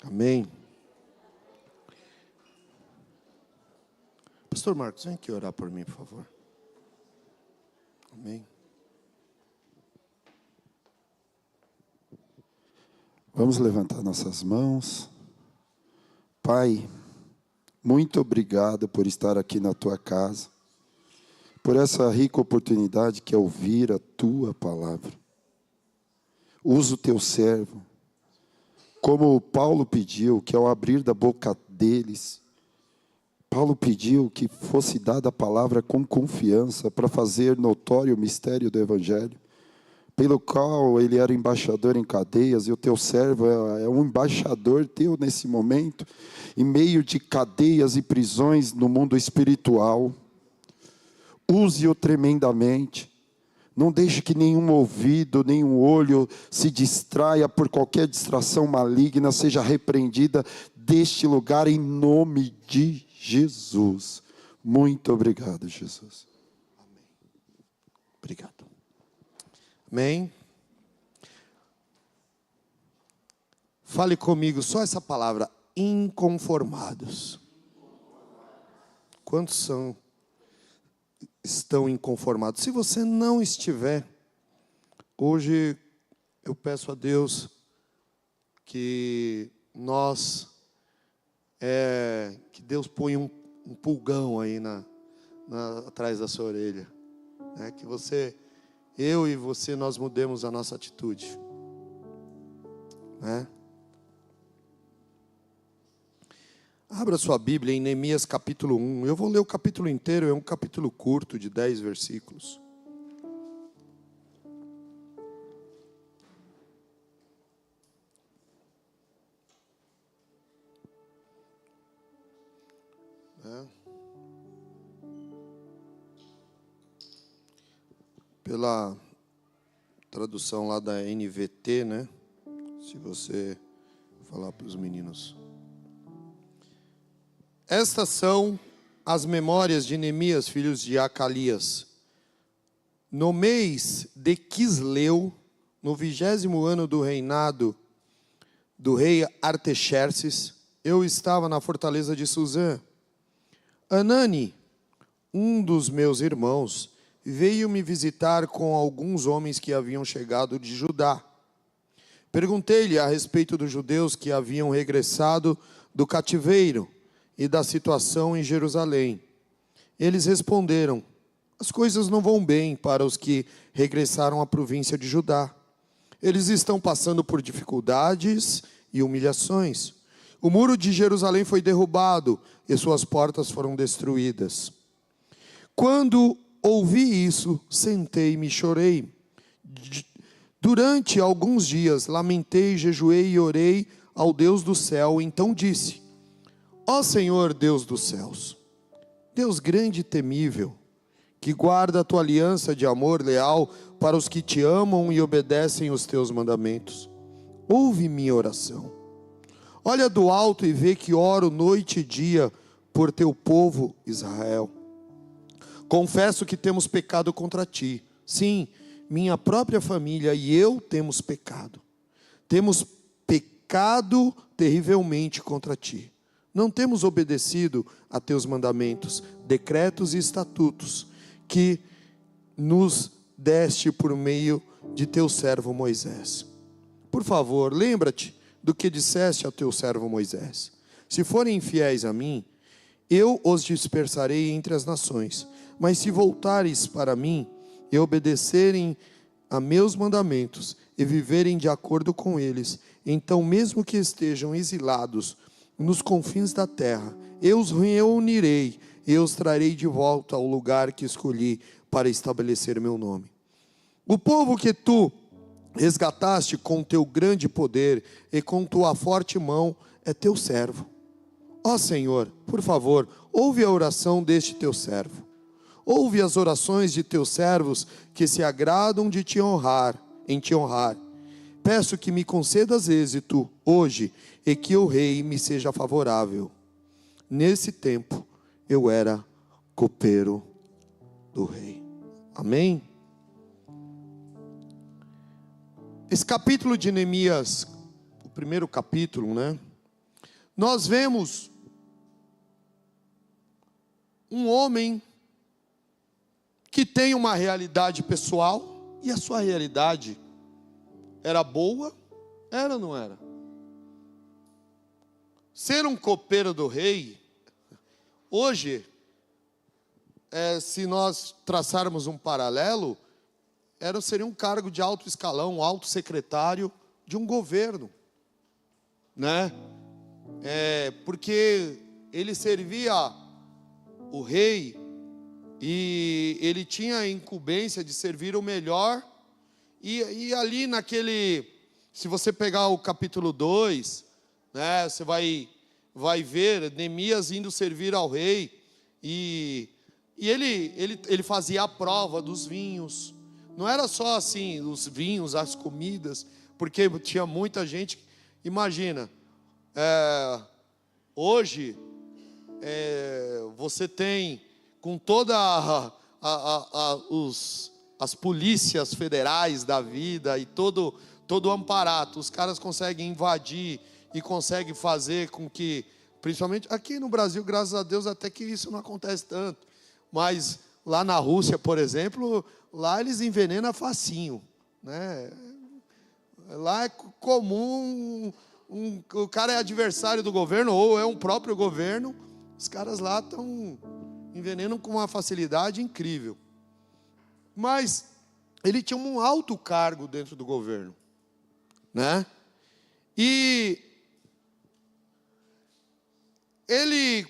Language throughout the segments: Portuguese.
Amém. Pastor Marcos, vem aqui orar por mim, por favor. Amém. Vamos levantar nossas mãos. Pai, muito obrigado por estar aqui na Tua casa, por essa rica oportunidade que é ouvir a Tua palavra. Usa o Teu servo, como Paulo pediu, que ao abrir da boca deles, Paulo pediu que fosse dada a palavra com confiança para fazer notório o mistério do Evangelho, pelo qual ele era embaixador em cadeias, e o teu servo é um embaixador teu nesse momento, em meio de cadeias e prisões no mundo espiritual. Use-o tremendamente. Não deixe que nenhum ouvido, nenhum olho se distraia por qualquer distração maligna, seja repreendida deste lugar em nome de Jesus. Muito obrigado, Jesus. Amém. Obrigado. Amém. Fale comigo só essa palavra, inconformados. Quantos estão inconformados? Se você não estiver, hoje eu peço a Deus que que Deus ponha um pulgão aí atrás da sua orelha, né? Que eu e você, nós mudemos a nossa atitude, né? Abra sua Bíblia em Neemias capítulo 1. Eu vou ler o capítulo inteiro, é um capítulo curto de 10 versículos. Pela tradução lá da NVT, né? Se você falar para os meninos. Estas são as memórias de Neemias, filhos de Acalias. No mês de Quisleu, no 20º ano do reinado do rei Artaxerxes, eu estava na fortaleza de Suzã. Anani, um dos meus irmãos, veio me visitar com alguns homens que haviam chegado de Judá. Perguntei-lhe a respeito dos judeus que haviam regressado do cativeiro e da situação em Jerusalém. Eles responderam: as coisas não vão bem para os que regressaram à província de Judá. Eles estão passando por dificuldades e humilhações. O muro de Jerusalém foi derrubado e suas portas foram destruídas. Quando ouvi isso, sentei-me e chorei. Durante alguns dias, lamentei, jejuei e orei ao Deus do céu. Então disse: ó Senhor Deus dos céus, Deus grande e temível, que guarda a tua aliança de amor leal para os que te amam e obedecem os teus mandamentos, ouve minha oração. Olha do alto e vê que oro noite e dia por teu povo Israel. Confesso que temos pecado contra ti. Sim, minha própria família e eu temos pecado. Temos pecado terrivelmente contra ti. Não temos obedecido a teus mandamentos, decretos e estatutos que nos deste por meio de teu servo Moisés. Por favor, lembra-te do que disseste a teu servo Moisés. Se forem infiéis a mim, eu os dispersarei entre as nações. Mas se voltares para mim e obedecerem a meus mandamentos e viverem de acordo com eles, então mesmo que estejam exilados nos confins da terra, eu os reunirei e os trarei de volta ao lugar que escolhi para estabelecer meu nome. O povo que tu resgataste com teu grande poder e com tua forte mão é teu servo. Ó Senhor, por favor, ouve a oração deste teu servo. Ouve as orações de teus servos que se agradam de em te honrar. Peço que me concedas êxito hoje e que o rei me seja favorável. Nesse tempo eu era copeiro do rei. Amém? Esse capítulo de Neemias, o primeiro capítulo, né? nós vemos um homem que tem uma realidade pessoal, e a sua realidade era boa, era ou não era? Ser um copeiro do rei, hoje, se nós traçarmos um paralelo, seria um cargo de alto escalão, alto secretário de um governo, né? Porque ele servia o rei e ele tinha a incumbência de servir o melhor. E ali se você pegar o capítulo 2, né, você vai ver Neemias indo servir ao rei, e ele fazia a prova dos vinhos. Não era só assim, os vinhos, as comidas, porque tinha muita gente. Imagina, hoje você tem, com toda as polícias federais da vida e todo o amparato, os caras conseguem invadir e conseguem fazer com que, principalmente aqui no Brasil, graças a Deus, até que isso não acontece tanto, mas lá na Rússia, por exemplo, lá eles envenenam facinho, né? Lá é comum, o cara é adversário do governo, ou é um próprio governo, os caras lá envenenam com uma facilidade incrível. Mas ele tinha um alto cargo dentro do governo, né? E ele,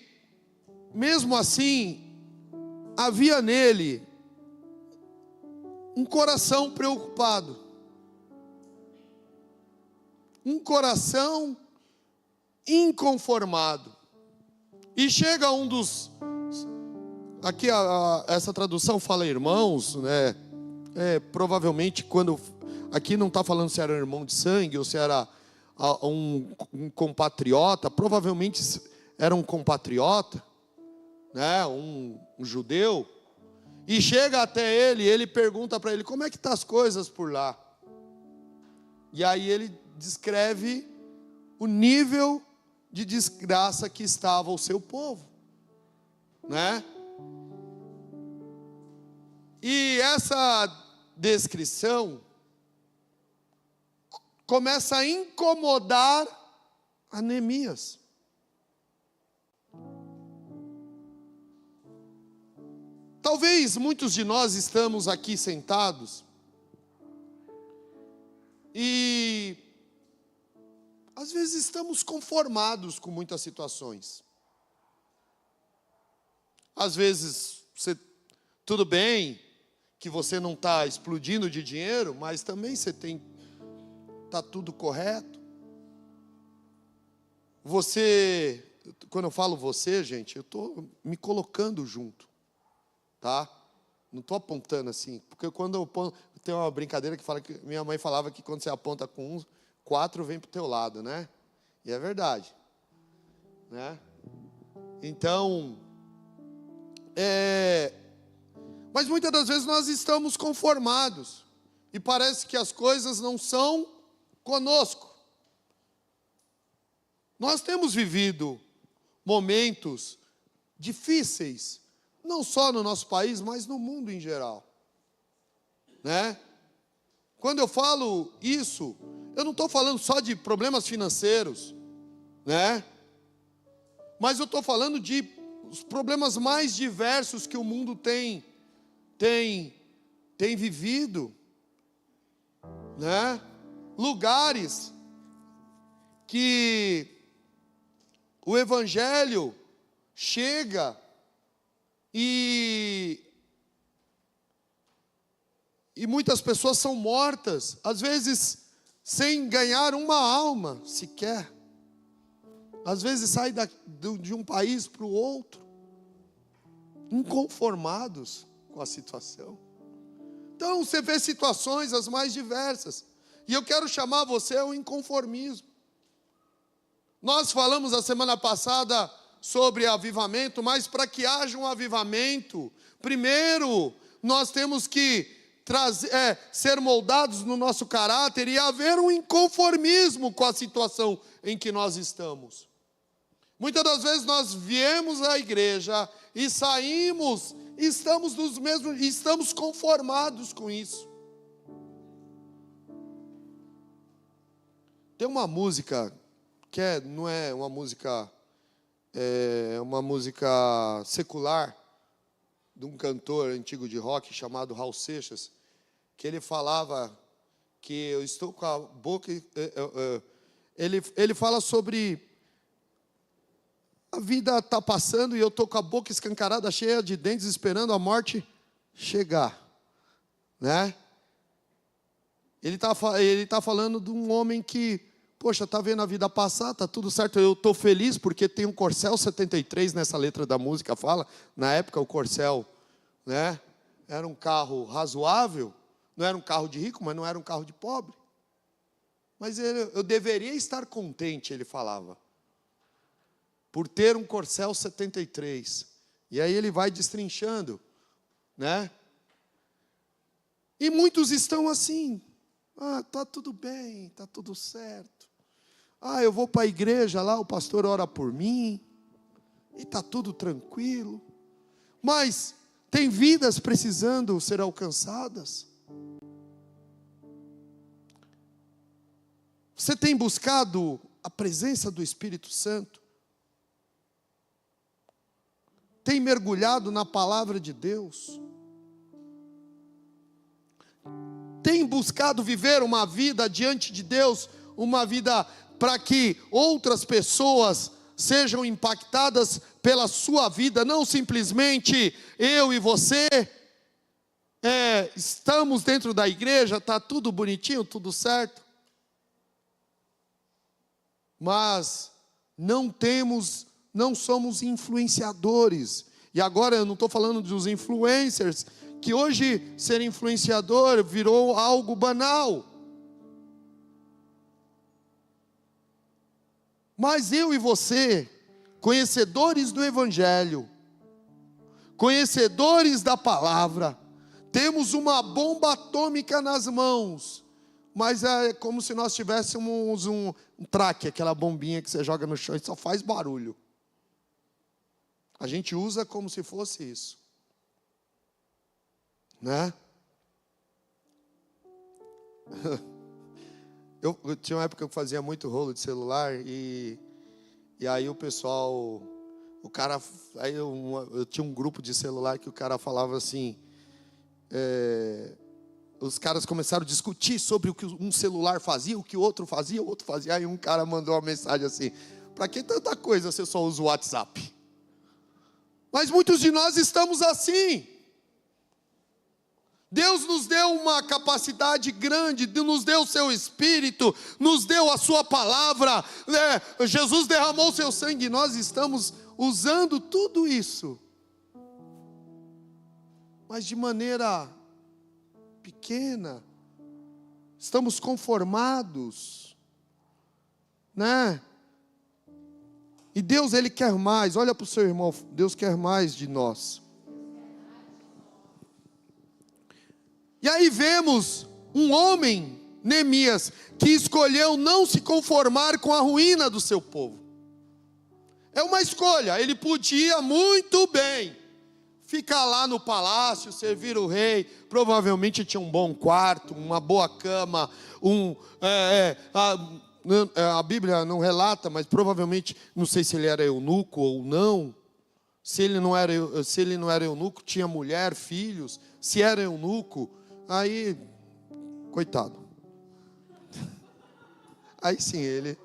mesmo assim, havia nele um coração preocupado, um coração inconformado. E chega um dos... Aqui essa tradução fala irmãos, né? Provavelmente quando... Aqui não está falando se era irmão de sangue ou se era um compatriota. Provavelmente era um compatriota, né? Um judeu. E chega até ele pergunta para ele: como é que estão as coisas por lá? E aí ele descreve o nível de desgraça que estava o seu povo, né? E essa descrição começa a incomodar a Neemias. Talvez muitos de nós estamos aqui sentados e às vezes estamos conformados com muitas situações. Às vezes tudo bem que você não está explodindo de dinheiro, mas também está tudo correto. Você, quando eu falo você, gente, eu estou me colocando junto, tá? Não estou apontando assim, porque quando eu aponto, tem uma brincadeira que fala que minha mãe falava que quando você aponta com 4 vem para o teu lado, né? E é verdade, né? Então, mas muitas das vezes nós estamos conformados e parece que as coisas não são conosco. Nós temos vivido momentos difíceis, não só no nosso país, mas no mundo em geral, né? Quando eu falo isso, eu não estou falando só de problemas financeiros, né? Mas eu estou falando de os problemas mais diversos que o mundo tem vivido, né? Lugares que o evangelho chega e muitas pessoas são mortas, às vezes sem ganhar uma alma sequer. Às vezes sai de um país para o outro, inconformados com a situação. Então você vê situações as mais diversas, e eu quero chamar você ao inconformismo. Nós falamos a semana passada sobre avivamento, mas para que haja um avivamento, primeiro nós temos que ser moldados no nosso caráter e haver um inconformismo com a situação em que nós estamos. Muitas das vezes nós viemos à igreja e saímos, estamos conformados com isso. Tem uma música que não é uma música, é uma música secular, de um cantor antigo de rock chamado Raul Seixas, que ele falava que eu estou com a boca... Ele fala sobre a vida está passando e eu estou com a boca escancarada, cheia de dentes, esperando a morte chegar, né? Ele tá falando de um homem que, poxa, está vendo a vida passar, está tudo certo, eu estou feliz porque tem um Corcel 73 nessa letra da música, fala. Na época o Corcel, né, era um carro razoável, não era um carro de rico, mas não era um carro de pobre. Mas eu deveria estar contente, ele falava, por ter um Corcel 73. E aí ele vai destrinchando, né? E muitos estão assim, tá tudo bem, tá tudo certo. Eu vou para a igreja lá, o pastor ora por mim, e tá tudo tranquilo. Mas tem vidas precisando ser alcançadas. Você tem buscado a presença do Espírito Santo? Tem mergulhado na palavra de Deus? Tem buscado viver uma vida diante de Deus, uma vida para que outras pessoas sejam impactadas pela sua vida, não simplesmente eu e você, estamos dentro da igreja, está tudo bonitinho, tudo certo, mas não somos influenciadores. E agora eu não estou falando dos influencers, que hoje ser influenciador virou algo banal. Mas eu e você, conhecedores do Evangelho, conhecedores da palavra, temos uma bomba atômica nas mãos, mas é como se nós tivéssemos um traque, aquela bombinha que você joga no chão e só faz barulho. A gente usa como se fosse isso, né? Eu tinha uma época que eu fazia muito rolo de celular e aí o pessoal, eu tinha um grupo de celular que o cara falava assim, os caras começaram a discutir sobre o que um celular fazia, o que o outro fazia, aí um cara mandou uma mensagem assim, para que tanta coisa, você só usa o WhatsApp? Mas muitos de nós estamos assim. Deus nos deu uma capacidade grande, nos deu o seu Espírito, nos deu a sua palavra, né? Jesus derramou o seu sangue, e nós estamos usando tudo isso, mas de maneira pequena, estamos conformados, né? E Deus, Ele quer mais. Olha para o seu irmão, Deus quer mais de nós. E aí vemos um homem, Neemias, que escolheu não se conformar com a ruína do seu povo. É uma escolha. Ele podia muito bem ficar lá no palácio, servir o rei. Provavelmente tinha um bom quarto, uma boa cama, a Bíblia não relata, mas provavelmente, não sei se ele era eunuco ou não. Se ele não era eunuco, tinha mulher, filhos. Se era eunuco, aí, coitado. Aí sim, ele...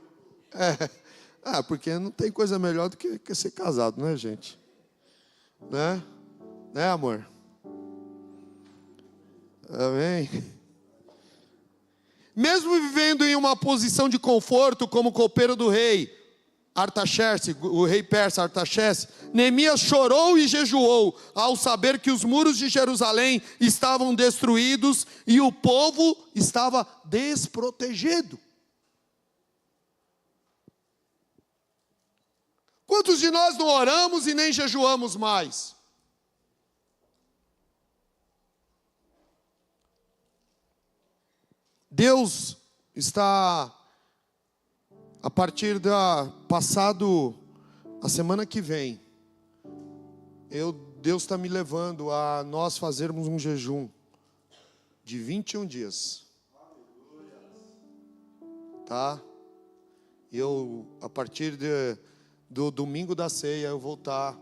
porque não tem coisa melhor do que ser casado, né, gente? Né, amor? Amém? Mesmo vivendo em uma posição de conforto como copeiro do rei Artaxerxes, o rei persa Artaxerxes, Neemias chorou e jejuou ao saber que os muros de Jerusalém estavam destruídos e o povo estava desprotegido. Quantos de nós não oramos e nem jejuamos mais? Deus está, a partir da passado A semana que vem, Deus está me levando a nós fazermos um jejum de 21 dias. Tá? A partir do domingo da ceia, eu vou estar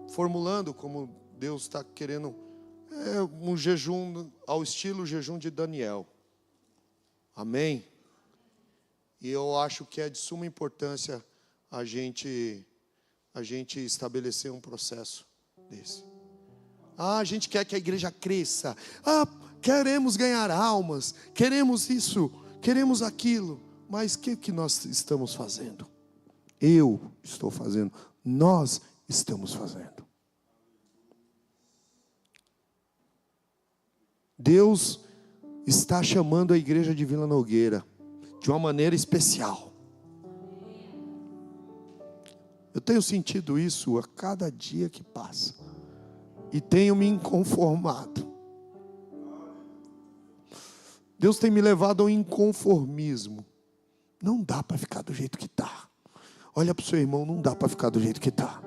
formulando como Deus está querendo um jejum ao estilo jejum de Daniel. Amém? E eu acho que é de suma importância a gente estabelecer um processo desse. A gente quer que a igreja cresça. Queremos ganhar almas. Queremos isso. Queremos aquilo. Mas o que nós estamos fazendo? Eu estou fazendo. Nós estamos fazendo. Deus está chamando a igreja de Vila Nogueira de uma maneira especial. Eu tenho sentido isso a cada dia que passa. E tenho me inconformado. Deus tem me levado ao inconformismo. Não dá para ficar do jeito que está. Olha para o seu irmão, não dá para ficar do jeito que está.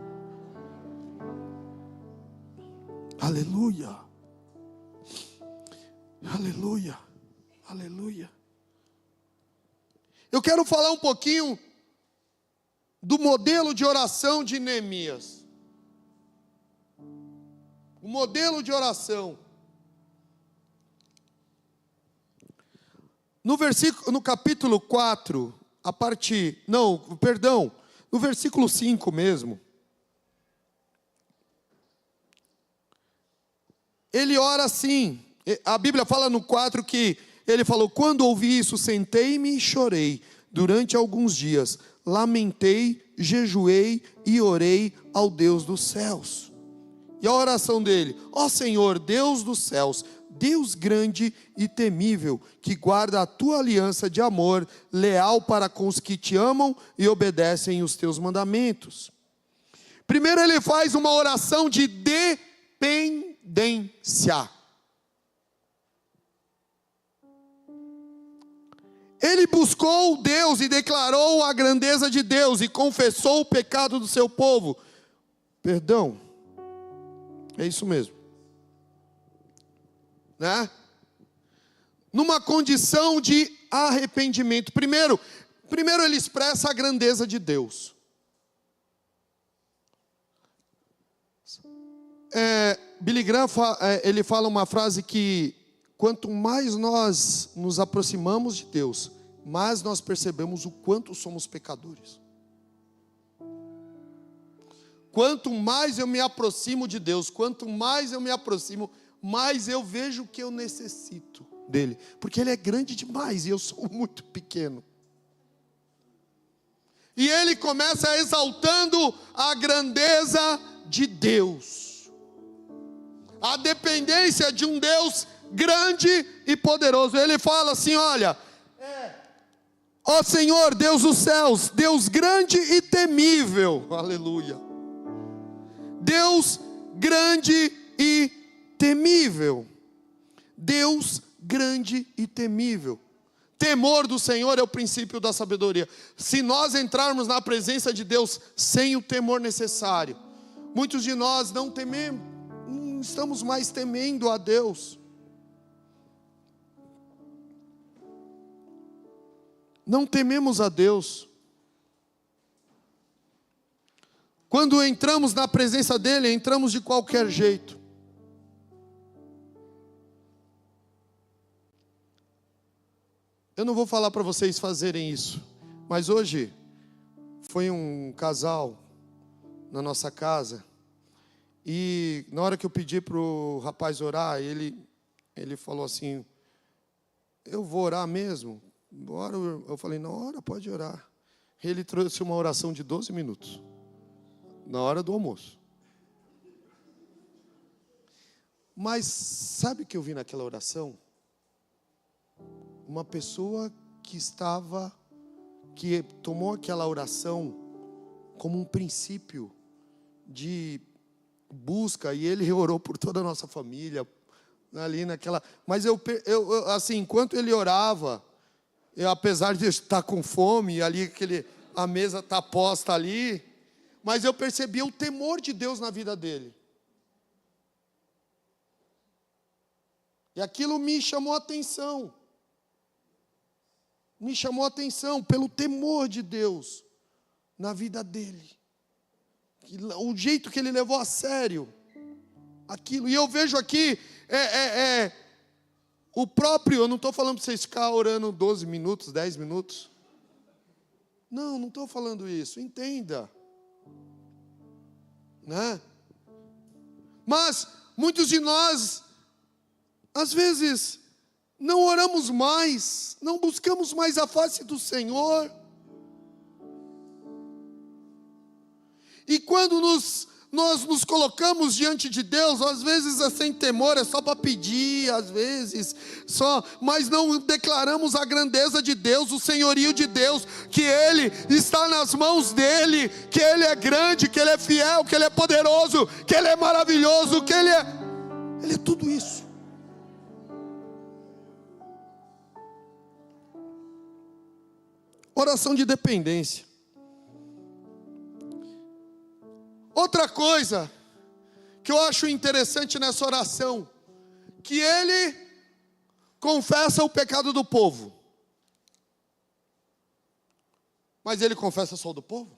Aleluia. Aleluia. Aleluia. Eu quero falar um pouquinho do modelo de oração de Neemias. O modelo de oração. No capítulo 4, no versículo 5 mesmo. Ele ora assim. A Bíblia fala no 4 que ele falou: quando ouvi isso, sentei-me e chorei durante alguns dias. Lamentei, jejuei e orei ao Deus dos céus. E a oração dele: ó Senhor, Deus dos céus, Deus grande e temível, que guarda a tua aliança de amor, leal para com os que te amam e obedecem os teus mandamentos. Primeiro ele faz uma oração de dependência. Ele buscou Deus e declarou a grandeza de Deus e confessou o pecado do seu povo. Perdão. É isso mesmo. Né? Numa condição de arrependimento. Primeiro ele expressa a grandeza de Deus. Billy Graham ele fala uma frase que quanto mais nós nos aproximamos de Deus, mais nós percebemos o quanto somos pecadores. Quanto mais eu me aproximo de Deus, quanto mais eu me aproximo, mais eu vejo que eu necessito dele. Porque ele é grande demais e eu sou muito pequeno. E ele começa exaltando a grandeza de Deus. A dependência de um Deus grande e poderoso. Ele fala assim, olha: ó Senhor, Deus dos céus, Deus grande e temível. Aleluia. Deus grande e temível. Deus grande e temível. Temor do Senhor é o princípio da sabedoria. Se nós entrarmos na presença de Deus sem o temor necessário, muitos de nós não tememos, não estamos mais temendo a Deus. Não tememos a Deus. Quando entramos na presença dEle, entramos de qualquer jeito. Eu não vou falar para vocês fazerem isso, mas hoje foi um casal na nossa casa, e na hora que eu pedi para o rapaz orar, ele falou assim: eu vou orar mesmo? Bora. Eu falei: na hora, pode orar. Ele trouxe uma oração de 12 minutos, na hora do almoço. Mas sabe o que eu vi naquela oração? Uma pessoa que tomou aquela oração como um princípio de busca, e ele orou por toda a nossa família, ali naquela... Mas assim, enquanto ele orava, apesar de estar com fome, ali a mesa está posta ali, mas eu percebi o temor de Deus na vida dele. E aquilo me chamou a atenção. Me chamou a atenção pelo temor de Deus na vida dele. O jeito que ele levou a sério aquilo. E eu vejo aqui, o próprio, eu não estou falando para vocês ficar orando 12 minutos, 10 minutos. Não estou falando isso, entenda. Né? Mas muitos de nós, às vezes, não oramos mais, não buscamos mais a face do Senhor. E quando nós nos colocamos diante de Deus, às vezes é sem temor, é só para pedir, às vezes, mas não declaramos a grandeza de Deus, o senhorio de Deus, que Ele está nas mãos dEle, que Ele é grande, que Ele é fiel, que Ele é poderoso, que Ele é maravilhoso, que Ele é tudo isso. Oração de dependência. Outra coisa que eu acho interessante nessa oração, que ele confessa o pecado do povo. Mas ele confessa só o do povo?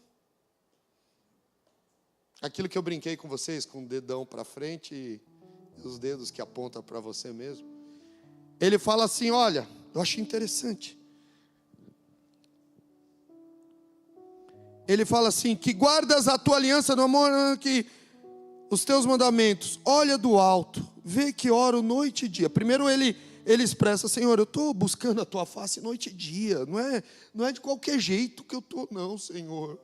Aquilo que eu brinquei com vocês, com o dedão para frente e os dedos que apontam para você mesmo. Ele fala assim, olha, eu acho interessante. Ele fala assim, que guardas a tua aliança no amor, que os teus mandamentos, olha do alto, vê que oro noite e dia. Primeiro ele expressa, Senhor, eu estou buscando a tua face noite e dia, não é de qualquer jeito que eu estou, não, Senhor.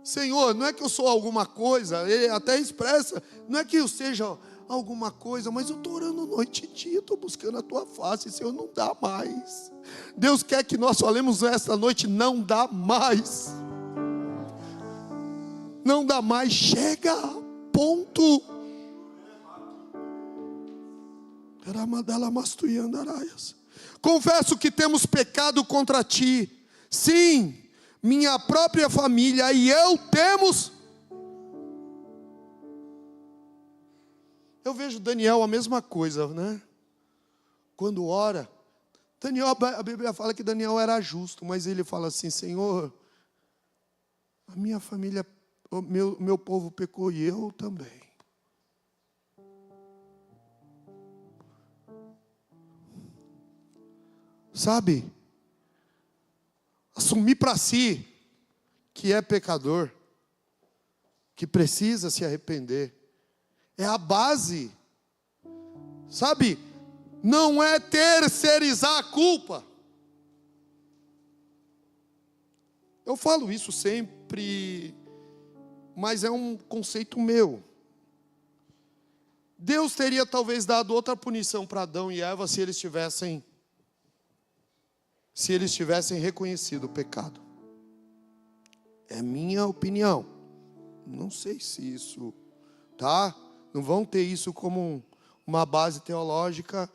Senhor, não é que eu sou alguma coisa, ele até expressa, não é que eu seja alguma coisa, mas eu estou orando noite e dia, estou buscando a tua face, Senhor, não dá mais. Deus quer que nós falemos esta noite, não dá mais. Não dá mais, chega, ponto. Confesso que temos pecado contra ti. Sim, minha própria família e eu temos. Eu vejo Daniel a mesma coisa, né? Quando ora, Daniel, a Bíblia fala que Daniel era justo, mas ele fala assim, Senhor, a minha família, o meu povo pecou e eu também. Sabe? Assumir para si que é pecador, que precisa se arrepender, é a base. Sabe? Não é terceirizar a culpa. Eu falo isso sempre, mas é um conceito meu. Deus teria talvez dado outra punição para Adão e Eva se eles tivessem reconhecido o pecado. É minha opinião. Não sei se isso, tá? Não vão ter isso como uma base teológica,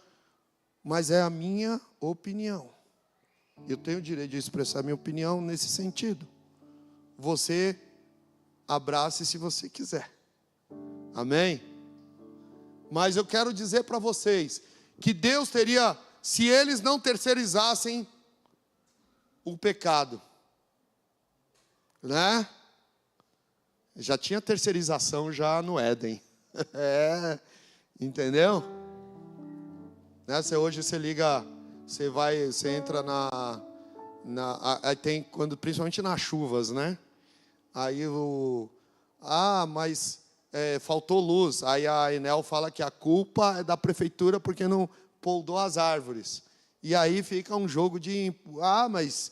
mas é a minha opinião. Eu tenho o direito de expressar minha opinião nesse sentido. Você abrace se você quiser. Amém? Mas eu quero dizer para vocês que Deus teria, se eles não terceirizassem o pecado, né? Já tinha terceirização já no Éden. Entendeu? Né? Hoje você liga, você entra aí tem quando principalmente nas chuvas, né? Aí mas faltou luz. Aí a Enel fala que a culpa é da prefeitura porque não poldou as árvores. E aí fica um jogo de mas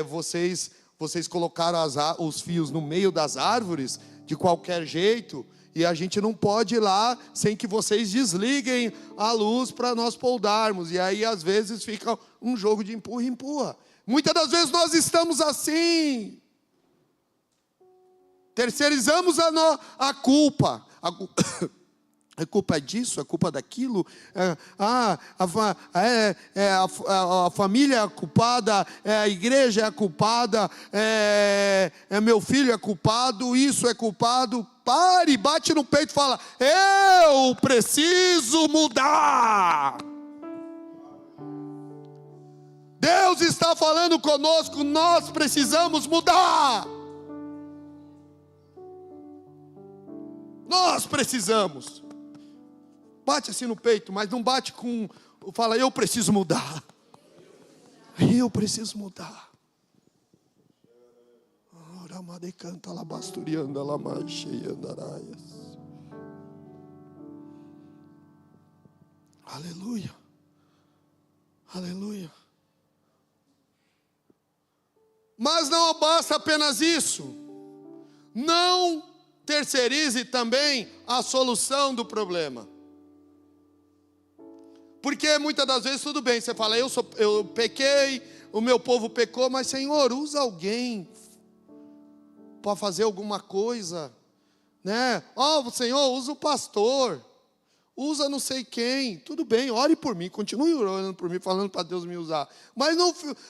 vocês colocaram os fios no meio das árvores de qualquer jeito, e a gente não pode ir lá sem que vocês desliguem a luz para nós poldarmos. E aí às vezes fica um jogo de empurra e empurra. Muitas das vezes nós estamos assim. Terceirizamos a culpa. A culpa é disso, a culpa daquilo. A família é a culpada, a igreja é a culpada, meu filho é culpado, isso é culpado. Pare, bate no peito e fala: eu preciso mudar. Deus está falando conosco, nós precisamos mudar. Nós precisamos. Bate assim no peito, mas não bate com... Fala: eu preciso mudar. Eu preciso mudar. Aleluia. Aleluia. Mas não basta apenas isso. Não terceirize também a solução do problema. Porque muitas das vezes tudo bem, você fala: eu pequei, o meu povo pecou, mas Senhor, usa alguém para fazer alguma coisa, né? Senhor, usa o pastor, usa não sei quem. Tudo bem, ore por mim, continue orando por mim, falando para Deus me usar. Mas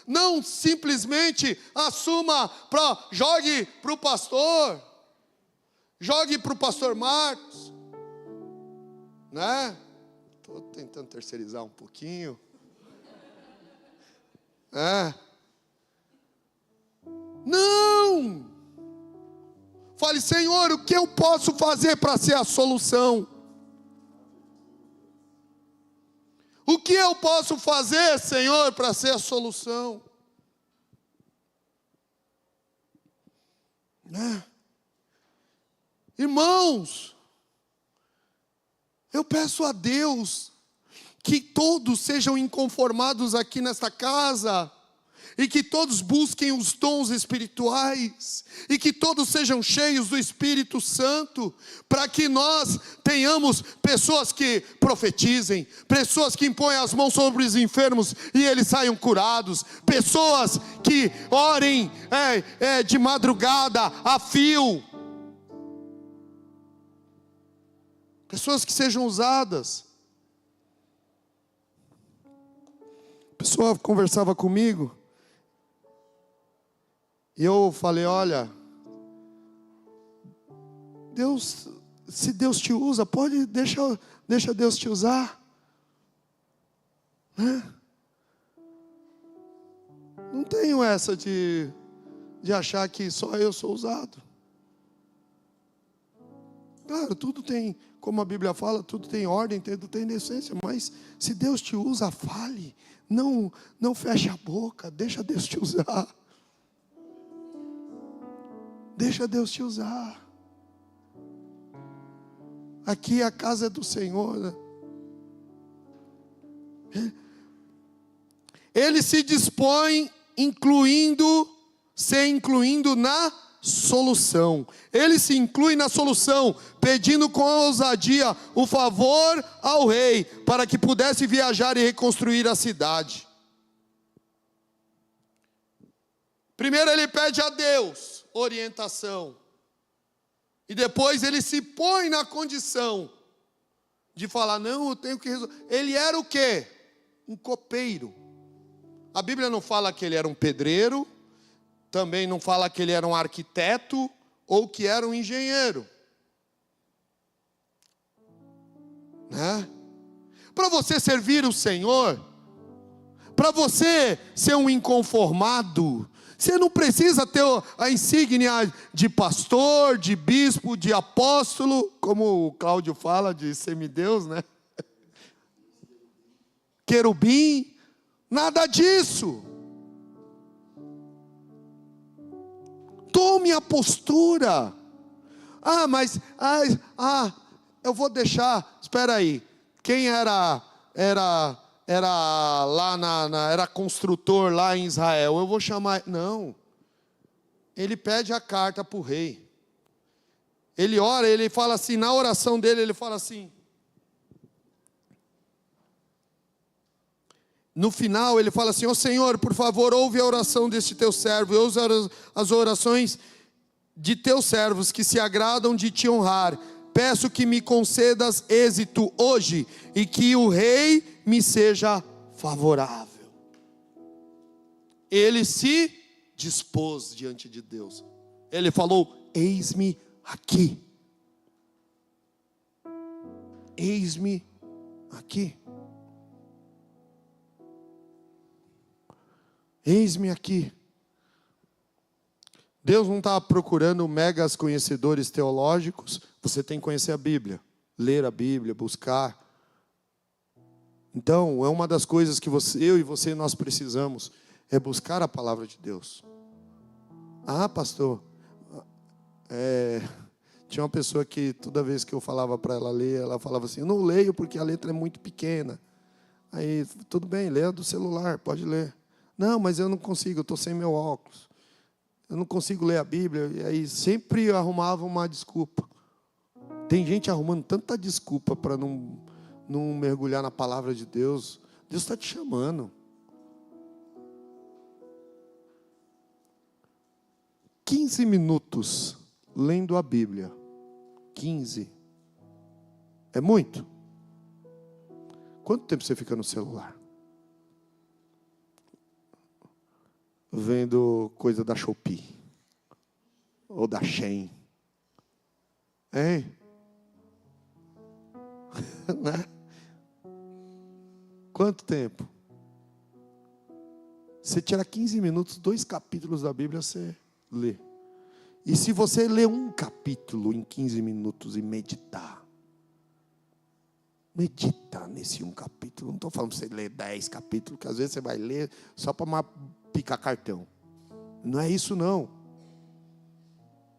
não simplesmente jogue para o pastor, jogue para o pastor Marcos, né? Estou tentando terceirizar um pouquinho. Não! Fale: Senhor, o que eu posso fazer para ser a solução? O que eu posso fazer, Senhor, para ser a solução? Irmãos, eu peço a Deus que todos sejam inconformados aqui nesta casa, e que todos busquem os dons espirituais, e que todos sejam cheios do Espírito Santo, para que nós tenhamos pessoas que profetizem, pessoas que impõem as mãos sobre os enfermos e eles saiam curados, pessoas que orem de madrugada a fio, pessoas que sejam usadas. A pessoa conversava comigo e eu falei: olha, Deus, se Deus te usa, deixa Deus te usar, né? Não tenho essa de achar que só eu sou usado. Claro, tudo tem, como a Bíblia fala, tudo tem ordem, tudo tem decência, mas se Deus te usa, fale, não feche a boca, deixa Deus te usar. Deixa Deus te usar. Aqui a casa é do Senhor, né? Ele se dispõe se incluindo na solução. Ele se inclui na solução, pedindo com ousadia o favor ao rei, para que pudesse viajar e reconstruir a cidade. Primeiro ele pede a Deus orientação, e depois ele se põe na condição de falar: não, eu tenho que resolver. Ele era o quê? Um copeiro. A Bíblia não fala que ele era um pedreiro, também não fala que ele era um arquiteto ou que era um engenheiro, né? Para você servir o Senhor, para você ser um inconformado, você não precisa ter a insígnia de pastor, de bispo, de apóstolo, como o Cláudio fala, de semideus, né? Querubim, nada disso. Tome a postura. Eu vou deixar, espera aí. Quem era lá era construtor lá em Israel, eu vou chamar, não. Ele pede a carta para o rei. Ele ora, ele fala assim, na oração dele, ele fala assim. No final ele fala assim: ó Senhor, por favor, ouve a oração deste teu servo, e ouça as orações de teus servos que se agradam de te honrar. peço que me concedas êxito hoje e que o rei me seja favorável. Ele se dispôs diante de Deus. Ele falou: eis-me aqui. Eis-me aqui. Eis-me aqui. Deus não está procurando megas conhecedores teológicos. Você tem que conhecer a Bíblia, ler a Bíblia, buscar. Então, é uma das coisas que eu e você, nós precisamos, é buscar a palavra de Deus. Ah, pastor, tinha uma pessoa que toda vez que eu falava para ela ler, ela falava assim: eu não leio porque a letra é muito pequena. Aí, tudo bem, leia do celular, pode ler. Não, mas eu não consigo, eu estou sem meu óculos. Eu não consigo ler a Bíblia. E aí sempre arrumava uma desculpa. Tem gente arrumando tanta desculpa para não mergulhar na palavra de Deus. Deus está te chamando. 15 minutos lendo a Bíblia. 15. É muito? Quanto tempo você fica no celular? Vendo coisa da Shopee. Ou da Shein. Hein? Né? Quanto tempo? Você tira 15 minutos, 2 capítulos da Bíblia, você lê. E se você ler um capítulo em 15 minutos e meditar, medita nesse um capítulo. Não estou falando para você ler 10 capítulos, que às vezes você vai ler só para picar cartão. Não é isso não.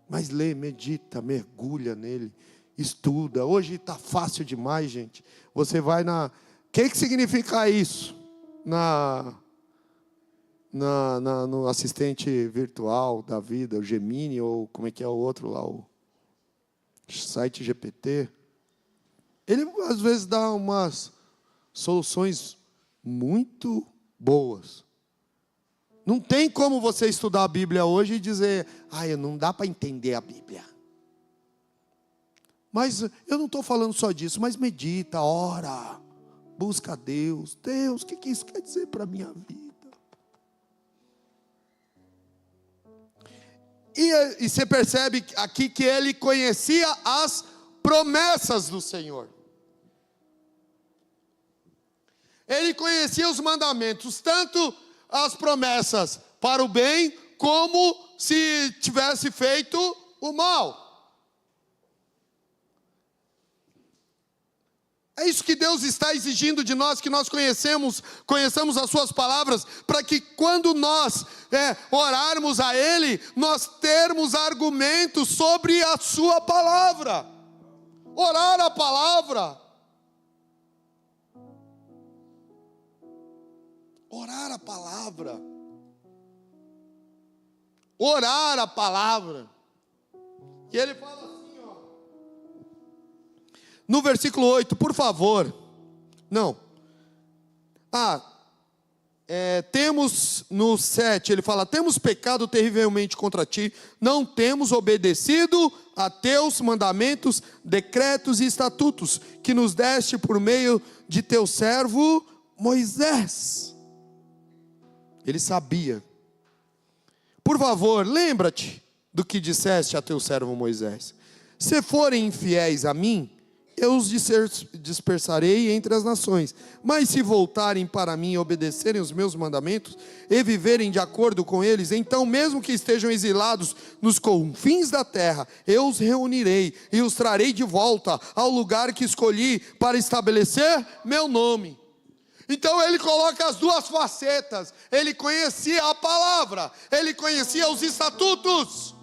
Mas lê, medita, mergulha nele, estuda. Hoje está fácil demais, gente. Você vai na... O que significa isso? No assistente virtual da vida, o Gemini, ou como é que é o outro lá, o site GPT. Ele às vezes dá umas soluções muito boas. Não tem como você estudar a Bíblia hoje e dizer: não dá para entender a Bíblia. Mas eu não estou falando só disso, mas medita, ora, busca a Deus. Deus, o que isso quer dizer para a minha vida? E você percebe aqui que ele conhecia as promessas do Senhor. Ele conhecia os mandamentos, tanto as promessas para o bem, como se tivesse feito o mal. É isso que Deus está exigindo de nós, que nós conheçamos as suas palavras, para que quando nós orarmos a Ele, nós termos argumentos sobre a sua palavra. Orar a palavra. Orar a palavra. Orar a palavra. E ele fala assim, ó. No versículo 8, por favor. Não. Temos no 7, ele fala: temos pecado terrivelmente contra ti, não temos obedecido a teus mandamentos, decretos e estatutos, que nos deste por meio de teu servo Moisés. Ele sabia. Por favor, lembra-te do que disseste a teu servo Moisés: se forem infiéis a mim, eu os dispersarei entre as nações. Mas se voltarem para mim e obedecerem os meus mandamentos, e viverem de acordo com eles, então mesmo que estejam exilados nos confins da terra, eu os reunirei e os trarei de volta ao lugar que escolhi para estabelecer meu nome. Então ele coloca as duas facetas. Ele conhecia a palavra, ele conhecia os estatutos.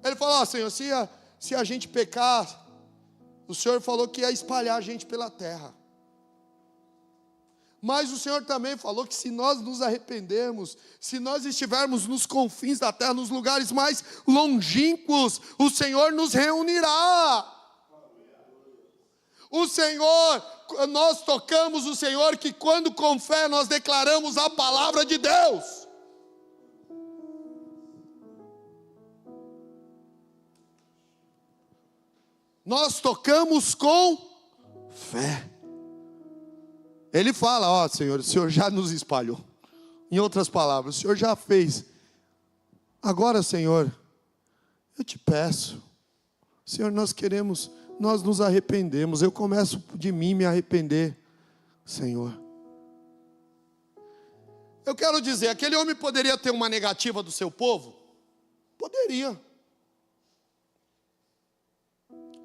Ele falou: Senhor, se a gente pecar, o Senhor falou que ia espalhar a gente pela terra. Mas o Senhor também falou que se nós nos arrependermos, se nós estivermos nos confins da terra, nos lugares mais longínquos, o Senhor nos reunirá. O Senhor, nós tocamos o Senhor, que quando com fé nós declaramos a palavra de Deus. nós tocamos com fé. Ele fala, ó Senhor, o Senhor já nos espalhou. Em outras palavras, o Senhor já fez. Agora, Senhor, eu te peço, Senhor, nós nos arrependemos. Eu começo de mim me arrepender, Senhor. Eu quero dizer, aquele homem poderia ter uma negativa do seu povo? Poderia.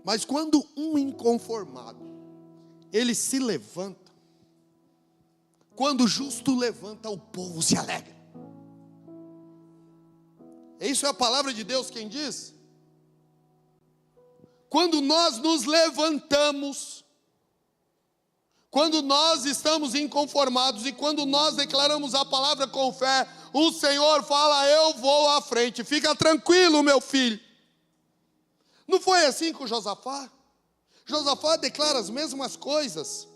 Mas quando um inconformado, ele se levanta, quando o justo levanta, o povo se alegra. Isso é a palavra de Deus quem diz? Quando nós nos levantamos, quando nós estamos inconformados e quando nós declaramos a palavra com fé, o Senhor fala, eu vou à frente, fica tranquilo, meu filho. Não foi assim com Josafá? Josafá declara as mesmas coisas.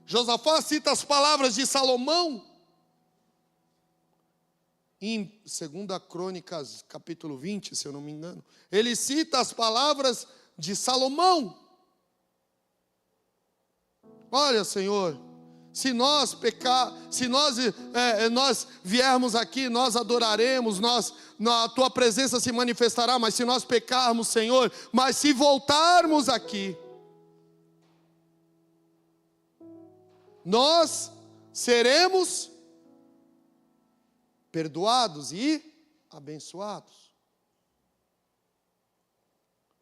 Josafá cita as palavras de Salomão. Em 2 Crônicas, capítulo 20, se eu não me engano, ele cita as palavras de Salomão. Olha, Senhor, se nós viermos aqui, nós adoraremos, a tua presença se manifestará, mas se nós pecarmos, Senhor, mas se voltarmos aqui, nós seremos perdoados e abençoados.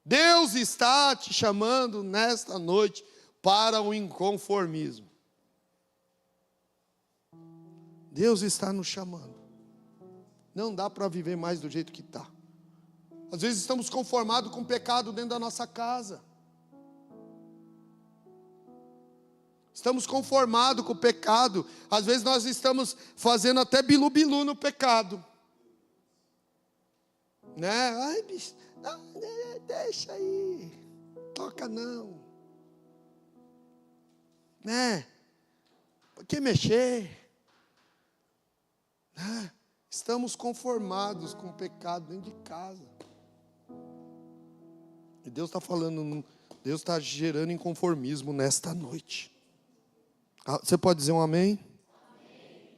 Deus está te chamando nesta noite para o inconformismo. Deus está nos chamando. Não dá para viver mais do jeito que está. Às vezes estamos conformados com o pecado dentro da nossa casa. Estamos conformados com o pecado. Às vezes nós estamos fazendo até bilu-bilu no pecado. Né? Ai, bicho, não, deixa aí. Toca não. Né? Por que mexer? Né? Estamos conformados com o pecado dentro de casa. E Deus está falando, Deus está gerando inconformismo nesta noite. Você pode dizer um amém? Amém.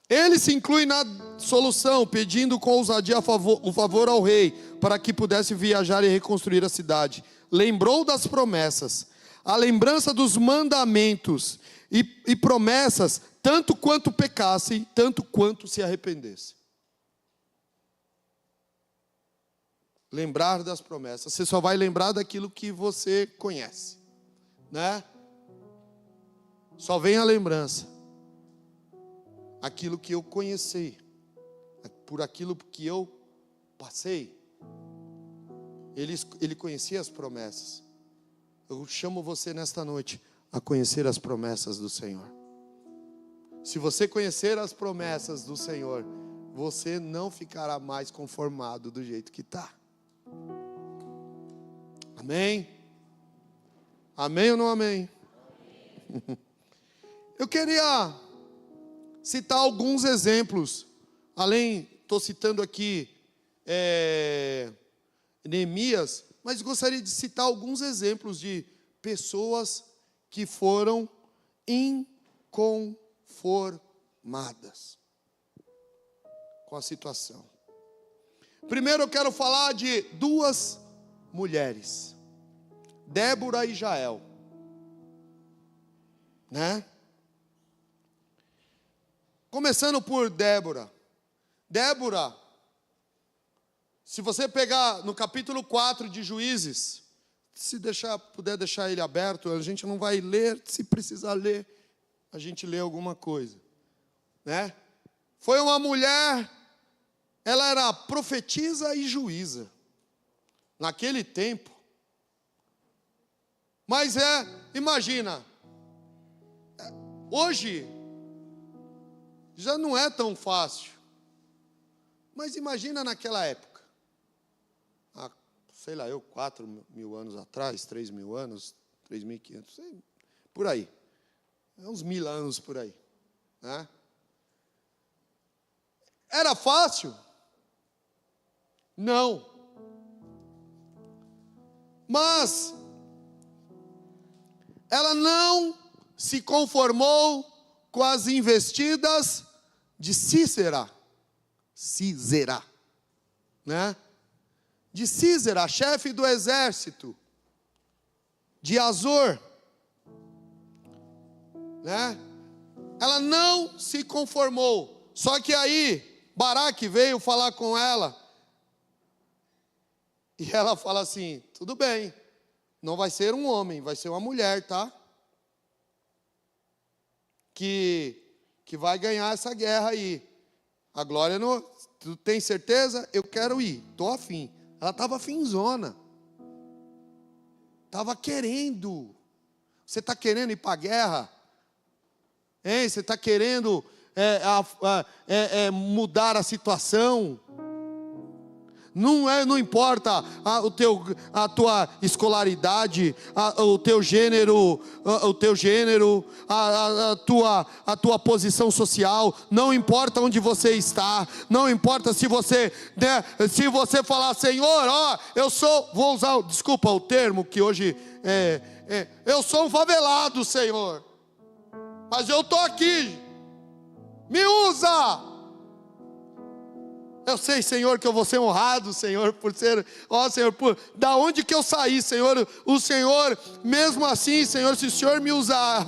Ele se inclui na solução, pedindo com ousadia o favor ao rei, para que pudesse viajar e reconstruir a cidade. Lembrou das promessas, a lembrança dos mandamentos e promessas, tanto quanto pecassem, tanto quanto se arrependessem. Lembrar das promessas. Você só vai lembrar daquilo que você conhece, né? Só vem a lembrança. Aquilo que eu conheci, por aquilo que eu passei. Ele conhecia as promessas. Eu chamo você nesta noite a conhecer as promessas do Senhor. Se você conhecer as promessas do Senhor, você não ficará mais conformado do jeito que está. Amém? Amém ou não amém? Amém. Eu queria citar alguns exemplos. Estou citando aqui Neemias, mas gostaria de citar alguns exemplos de pessoas que foram inconformadas com a situação. Primeiro eu quero falar de duas mulheres, Débora e Jael, né? Começando por Débora. Débora, se você pegar no capítulo 4 de Juízes, se puder deixar ele aberto, a gente não vai ler, se precisar ler, a gente lê alguma coisa, né? Foi uma mulher, ela era profetisa e juíza, naquele tempo. Mas imagina, hoje já não é tão fácil, mas imagina naquela época, sei lá, 4.000 anos atrás, 3.000 anos, 3.500, por aí, uns 1.000 anos por aí, né? Era fácil? Não. Mas ela não se conformou com as investidas de Císera, né? De Císera, chefe do exército, de Azor, né? Ela não se conformou. Só que aí Baraque veio falar com ela, e ela fala assim: tudo bem, não vai ser um homem, vai ser uma mulher, tá? Que vai ganhar essa guerra aí. A Glória, não, tu tem certeza? Eu quero ir, estou afim. Ela estava afinzona. Estava querendo. Você está querendo ir para a guerra? Hein? Você está querendo mudar a situação? Não importa a tua escolaridade, o teu gênero, a tua posição social. Não importa onde você está. Não importa se você falar: Senhor, vou usar, desculpa o termo que hoje eu sou um favelado, Senhor, mas eu estou aqui, me usa. Eu sei, Senhor, que eu vou ser honrado, Senhor, por ser, Senhor, da onde que eu saí, Senhor, o Senhor, mesmo assim, Senhor, se o Senhor me usar,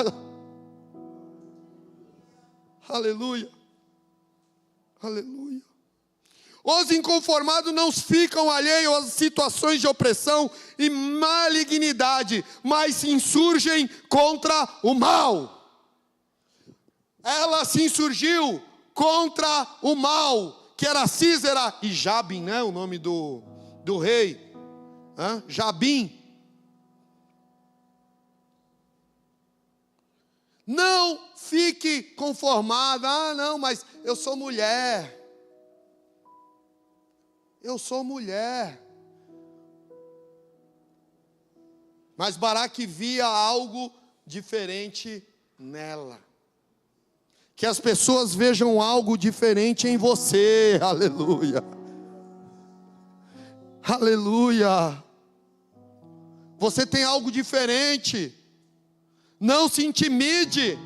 aleluia, aleluia. Os inconformados não ficam alheios às situações de opressão e malignidade, mas se insurgem contra o mal. Ela se insurgiu contra o mal, que era Císera e Jabim, né? O nome do rei, Jabim. Não fique conformada. Não, mas eu sou mulher. Eu sou mulher. Mas Baraque via algo diferente nela. Que as pessoas vejam algo diferente em você. Aleluia. Aleluia. Você tem algo diferente. Não se intimide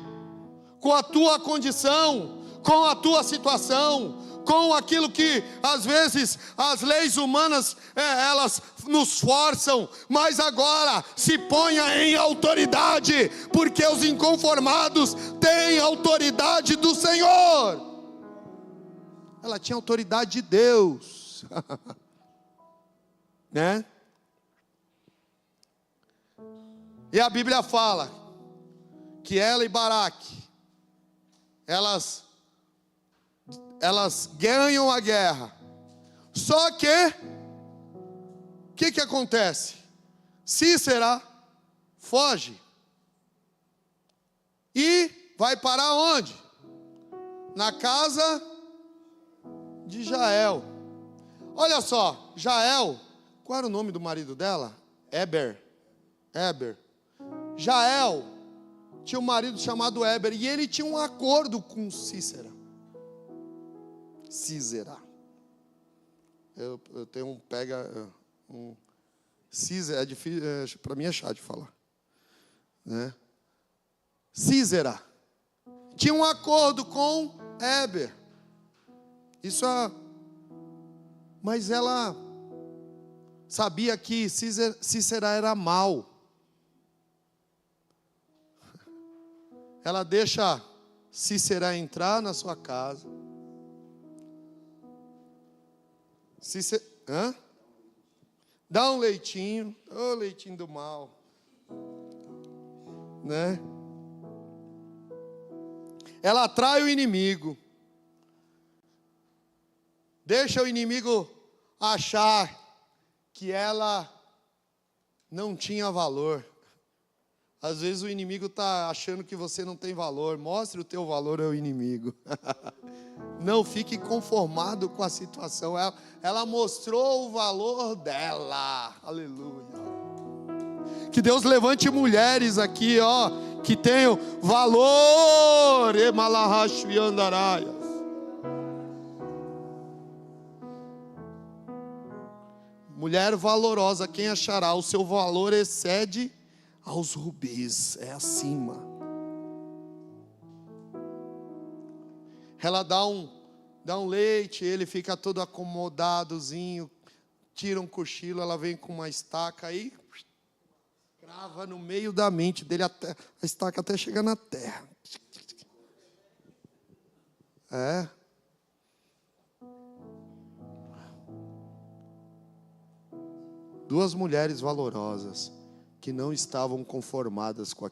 com a tua condição, com a tua situação, com aquilo que às vezes as leis humanas elas nos forçam, mas agora se ponha em autoridade, porque os inconformados têm autoridade do Senhor. Ela tinha autoridade de Deus, né? E a Bíblia fala que ela e Baraque, elas ganham a guerra. Só que o que acontece? Císera foge e vai para onde? Na casa de Jael. Olha só, Jael, qual era o nome do marido dela? Eber. Jael tinha um marido chamado Eber, e ele tinha um acordo com Císera. Eu tenho Císera, é difícil, para mim é chato de falar, né? Císera tinha um acordo com Eber. Mas ela sabia que Císera era mau. Ela deixa Císera entrar na sua casa. Dá um leitinho, leitinho do mal, né? Ela atrai o inimigo, deixa o inimigo achar que ela não tinha valor. Às vezes o inimigo está achando que você não tem valor. Mostre o teu valor ao inimigo. Não fique conformado com a situação. Ela mostrou o valor dela. Aleluia. Que Deus levante mulheres aqui, que tenham valor. Emalahashu e andaraias. mulher valorosa, quem achará? O seu valor excede aos rubis, é acima. Ela dá um leite, ele fica todo acomodadozinho, tira um cochilo, ela vem com uma estaca aí, crava no meio da mente dele, até, a estaca até chegar na terra. É. Duas mulheres valorosas que não estavam conformadas com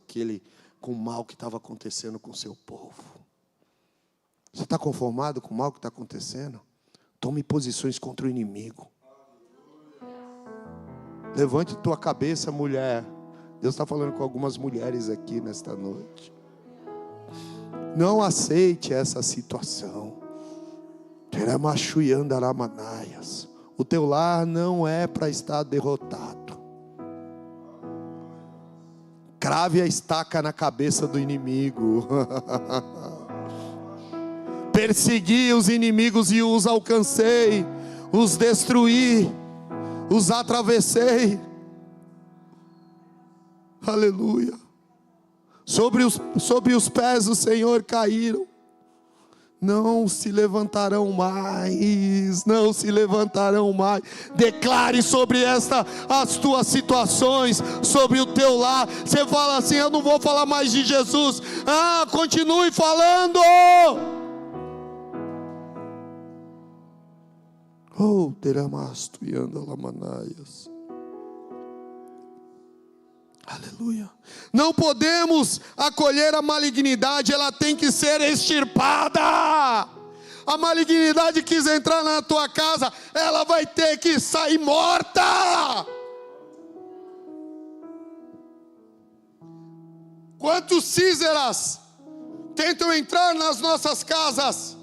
o mal que estava acontecendo com o seu povo. Você está conformado com o mal que está acontecendo? Tome posições contra o inimigo. Levante tua cabeça, mulher. Deus está falando com algumas mulheres aqui nesta noite. Não aceite essa situação. O teu lar não é para estar derrotado. Crave a estaca na cabeça do inimigo. Persegui os inimigos e os alcancei, os destruí, os atravessei. Aleluia. Sobre os pés do Senhor caíram. Não se levantarão mais, não se levantarão mais. Declare sobre as tuas situações, sobre o teu lar. Você fala assim: eu não vou falar mais de Jesus. Continue falando. Oh, teramasto e andalamanaias. Aleluia. Não podemos acolher a malignidade, ela tem que ser extirpada. A malignidade quis entrar na tua casa, ela vai ter que sair morta. Quantos Císaras tentam entrar nas nossas casas,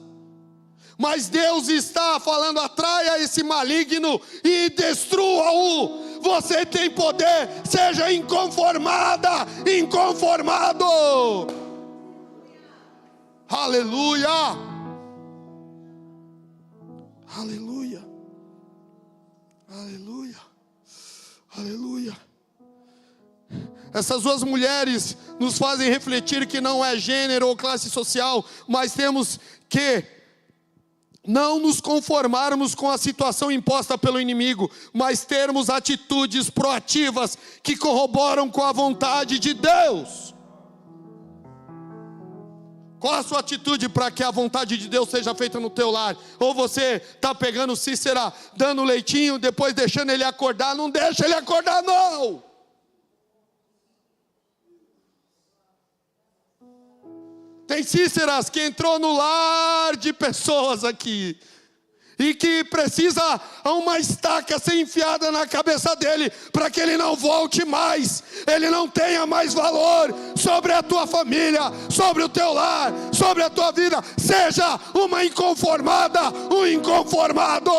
mas Deus está falando: atraia esse maligno e destrua-o. Você tem poder, seja inconformada, inconformado. Aleluia. Aleluia. Aleluia. Aleluia. Essas duas mulheres nos fazem refletir que não é gênero ou classe social, mas temos que não nos conformarmos com a situação imposta pelo inimigo, mas termos atitudes proativas que corroboram com a vontade de Deus. Qual a sua atitude para que a vontade de Deus seja feita no teu lar? Ou você está pegando Cícera, dando leitinho, depois deixando ele acordar? Não deixa ele acordar, não. Tem Cíceras que entrou no lar de pessoas aqui, e que precisa uma estaca ser enfiada na cabeça dele, para que ele não volte mais, ele não tenha mais valor sobre a tua família, sobre o teu lar, sobre a tua vida. Seja uma inconformada, um inconformado.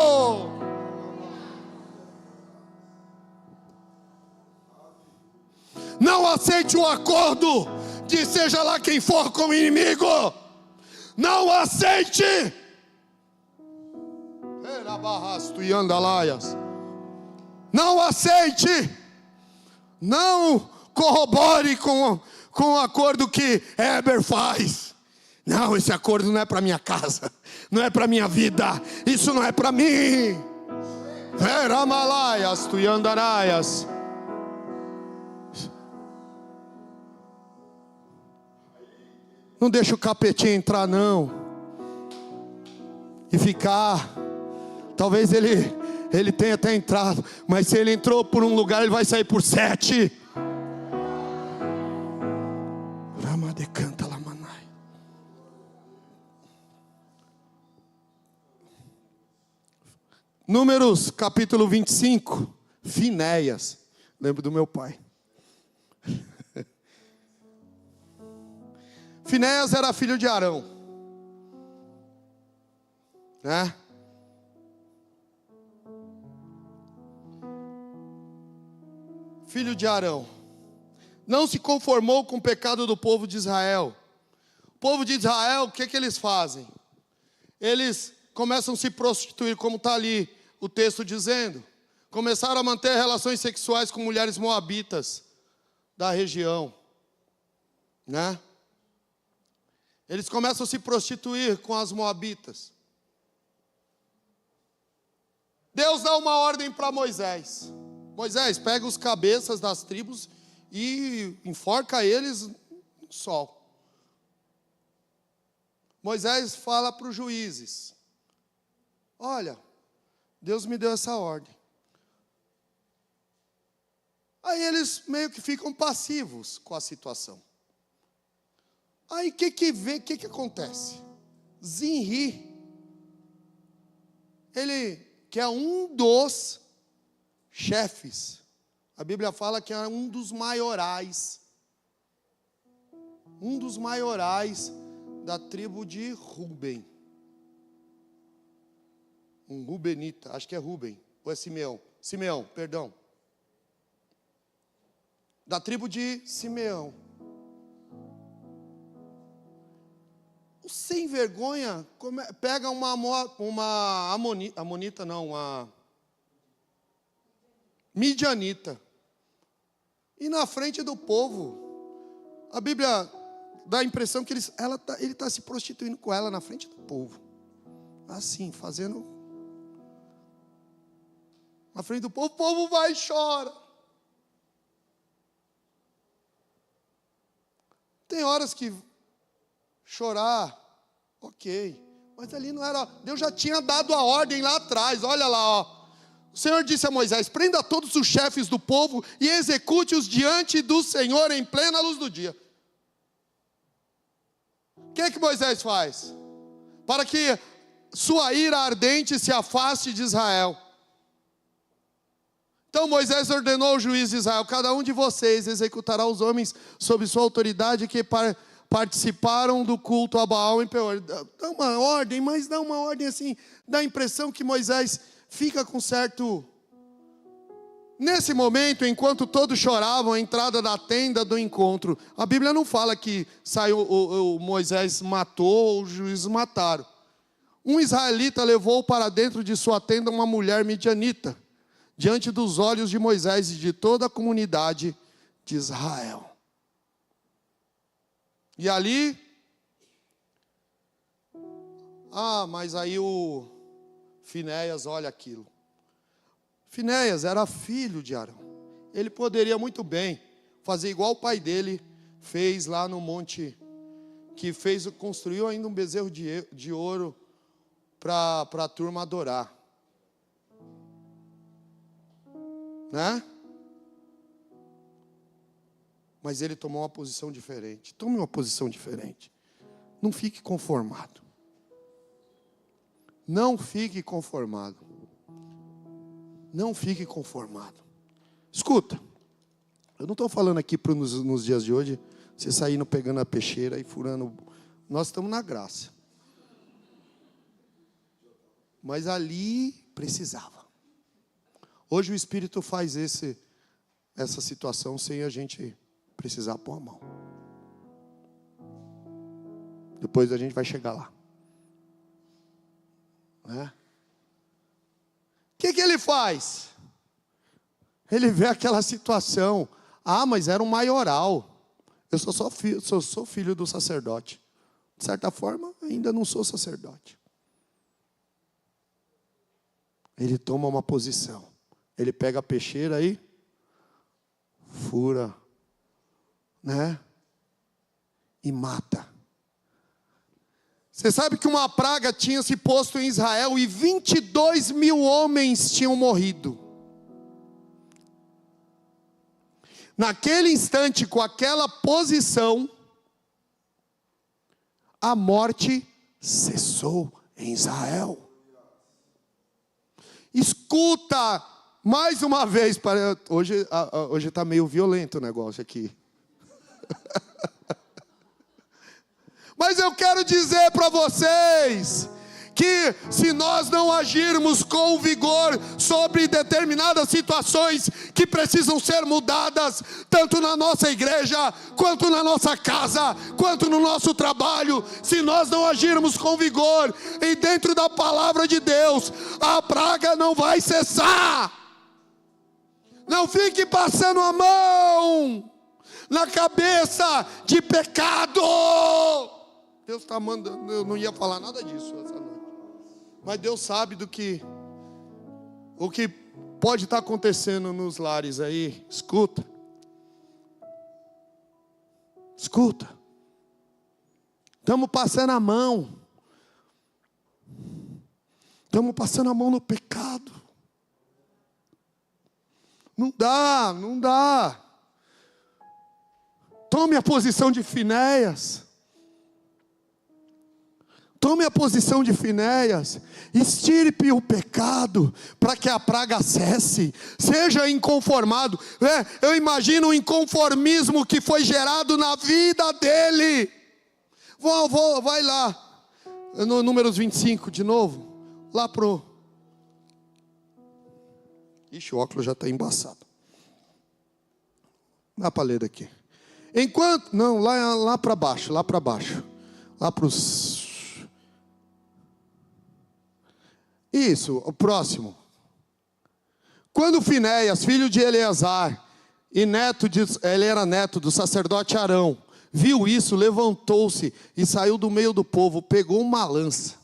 Não aceite o acordo de seja lá quem for com o inimigo. Não aceite. Não aceite. Não corrobore com o acordo que Heber faz. Não, esse acordo não é para minha casa, não é para minha vida, isso não é para mim. Veramalaias, tu andaraias. Não deixa o capetinho entrar, não. E ficar. Talvez ele tenha até entrado, mas se ele entrou por um lugar, ele vai sair por 7. Ramadecanta lamanai. Números capítulo 25. Finéias. Lembro do meu pai. Finéias era filho de Arão, né? Filho de Arão. Não se conformou com o pecado do povo de Israel. O povo de Israel, o que eles fazem? Eles começam a se prostituir, como está ali o texto dizendo. começaram a manter relações sexuais com mulheres moabitas da região, né? Eles começam a se prostituir com as moabitas. Deus dá uma ordem para Moisés. Moisés, pega os cabeças das tribos e enforca eles no sol. Moisés fala para os juízes: olha, Deus me deu essa ordem. Aí eles meio que ficam passivos com a situação. Aí o que acontece? Zinri, ele que é um dos chefes, a Bíblia fala que é um dos maiorais da tribo de Ruben. Um rubenita, acho que é Ruben, ou é Simeão? Simeão, perdão. Da tribo de Simeão. O sem vergonha pega uma midianita. E na frente do povo, a Bíblia dá a impressão que ele está se prostituindo com ela na frente do povo. Assim, fazendo. Na frente do povo, o povo vai e chora. Tem horas que chorar, ok, mas ali não era. Deus já tinha dado a ordem lá atrás, olha lá, ó. O Senhor disse a Moisés: prenda todos os chefes do povo e execute-os diante do Senhor em plena luz do dia. O que Moisés faz? Para que sua ira ardente se afaste de Israel. Então Moisés ordenou ao juiz de Israel: cada um de vocês executará os homens sob sua autoridade que participaram do culto a Baal em Peor. Dá uma ordem, mas dá uma ordem assim, dá a impressão que Moisés fica com certo. Nesse momento, enquanto todos choravam à entrada da tenda do encontro, a Bíblia não fala que saiu, o Moisés matou ou os juízes mataram. Um israelita levou para dentro de sua tenda uma mulher midianita, diante dos olhos de Moisés e de toda a comunidade de Israel. E ali, mas aí o Finéias olha aquilo. Finéias era filho de Arão. Ele poderia muito bem fazer igual o pai dele fez lá no monte, construiu ainda um bezerro de ouro para a turma adorar. Né? Mas ele tomou uma posição diferente. Tome uma posição diferente. Não fique conformado. Não fique conformado. Não fique conformado. Escuta, eu não estou falando aqui para nos dias de hoje você saindo pegando a peixeira e furando. Nós estamos na graça. Mas ali precisava. Hoje o Espírito faz essa situação sem a gente precisar pôr a mão. Depois a gente vai chegar lá. Né? O que ele faz? Ele vê aquela situação. Mas era um maioral. Eu sou filho do sacerdote. De certa forma, ainda não sou sacerdote. Ele toma uma posição. Ele pega a peixeira aí, fura, né? E mata. Você sabe que uma praga tinha se posto em Israel e 22 mil homens tinham morrido. Naquele instante, com aquela posição, a morte cessou em Israel. Escuta, mais uma vez, hoje está meio violento o negócio aqui. Mas eu quero dizer para vocês que se nós não agirmos com vigor sobre determinadas situações que precisam ser mudadas, tanto na nossa igreja, quanto na nossa casa, quanto no nosso trabalho, se nós não agirmos com vigor e dentro da palavra de Deus, a praga não vai cessar. Não fique passando a mão na cabeça de pecado. Deus está mandando. Eu não ia falar nada disso essa noite, mas Deus sabe o que pode estar acontecendo nos lares aí. Escuta. Estamos passando a mão. Estamos passando a mão no pecado. Não dá. Tome a posição de Finéias. Extirpe o pecado para que a praga cesse. Seja inconformado. Eu imagino o inconformismo que foi gerado na vida dele. Vai lá. No Números 25 de novo. Lá pro... Ixi, o óculos já está embaçado. Dá para ler daqui. Não, lá para baixo. Lá para os... Isso, o próximo. Quando Finéias, filho de Eleazar, ele era neto do sacerdote Arão, viu isso, levantou-se e saiu do meio do povo, pegou uma lança,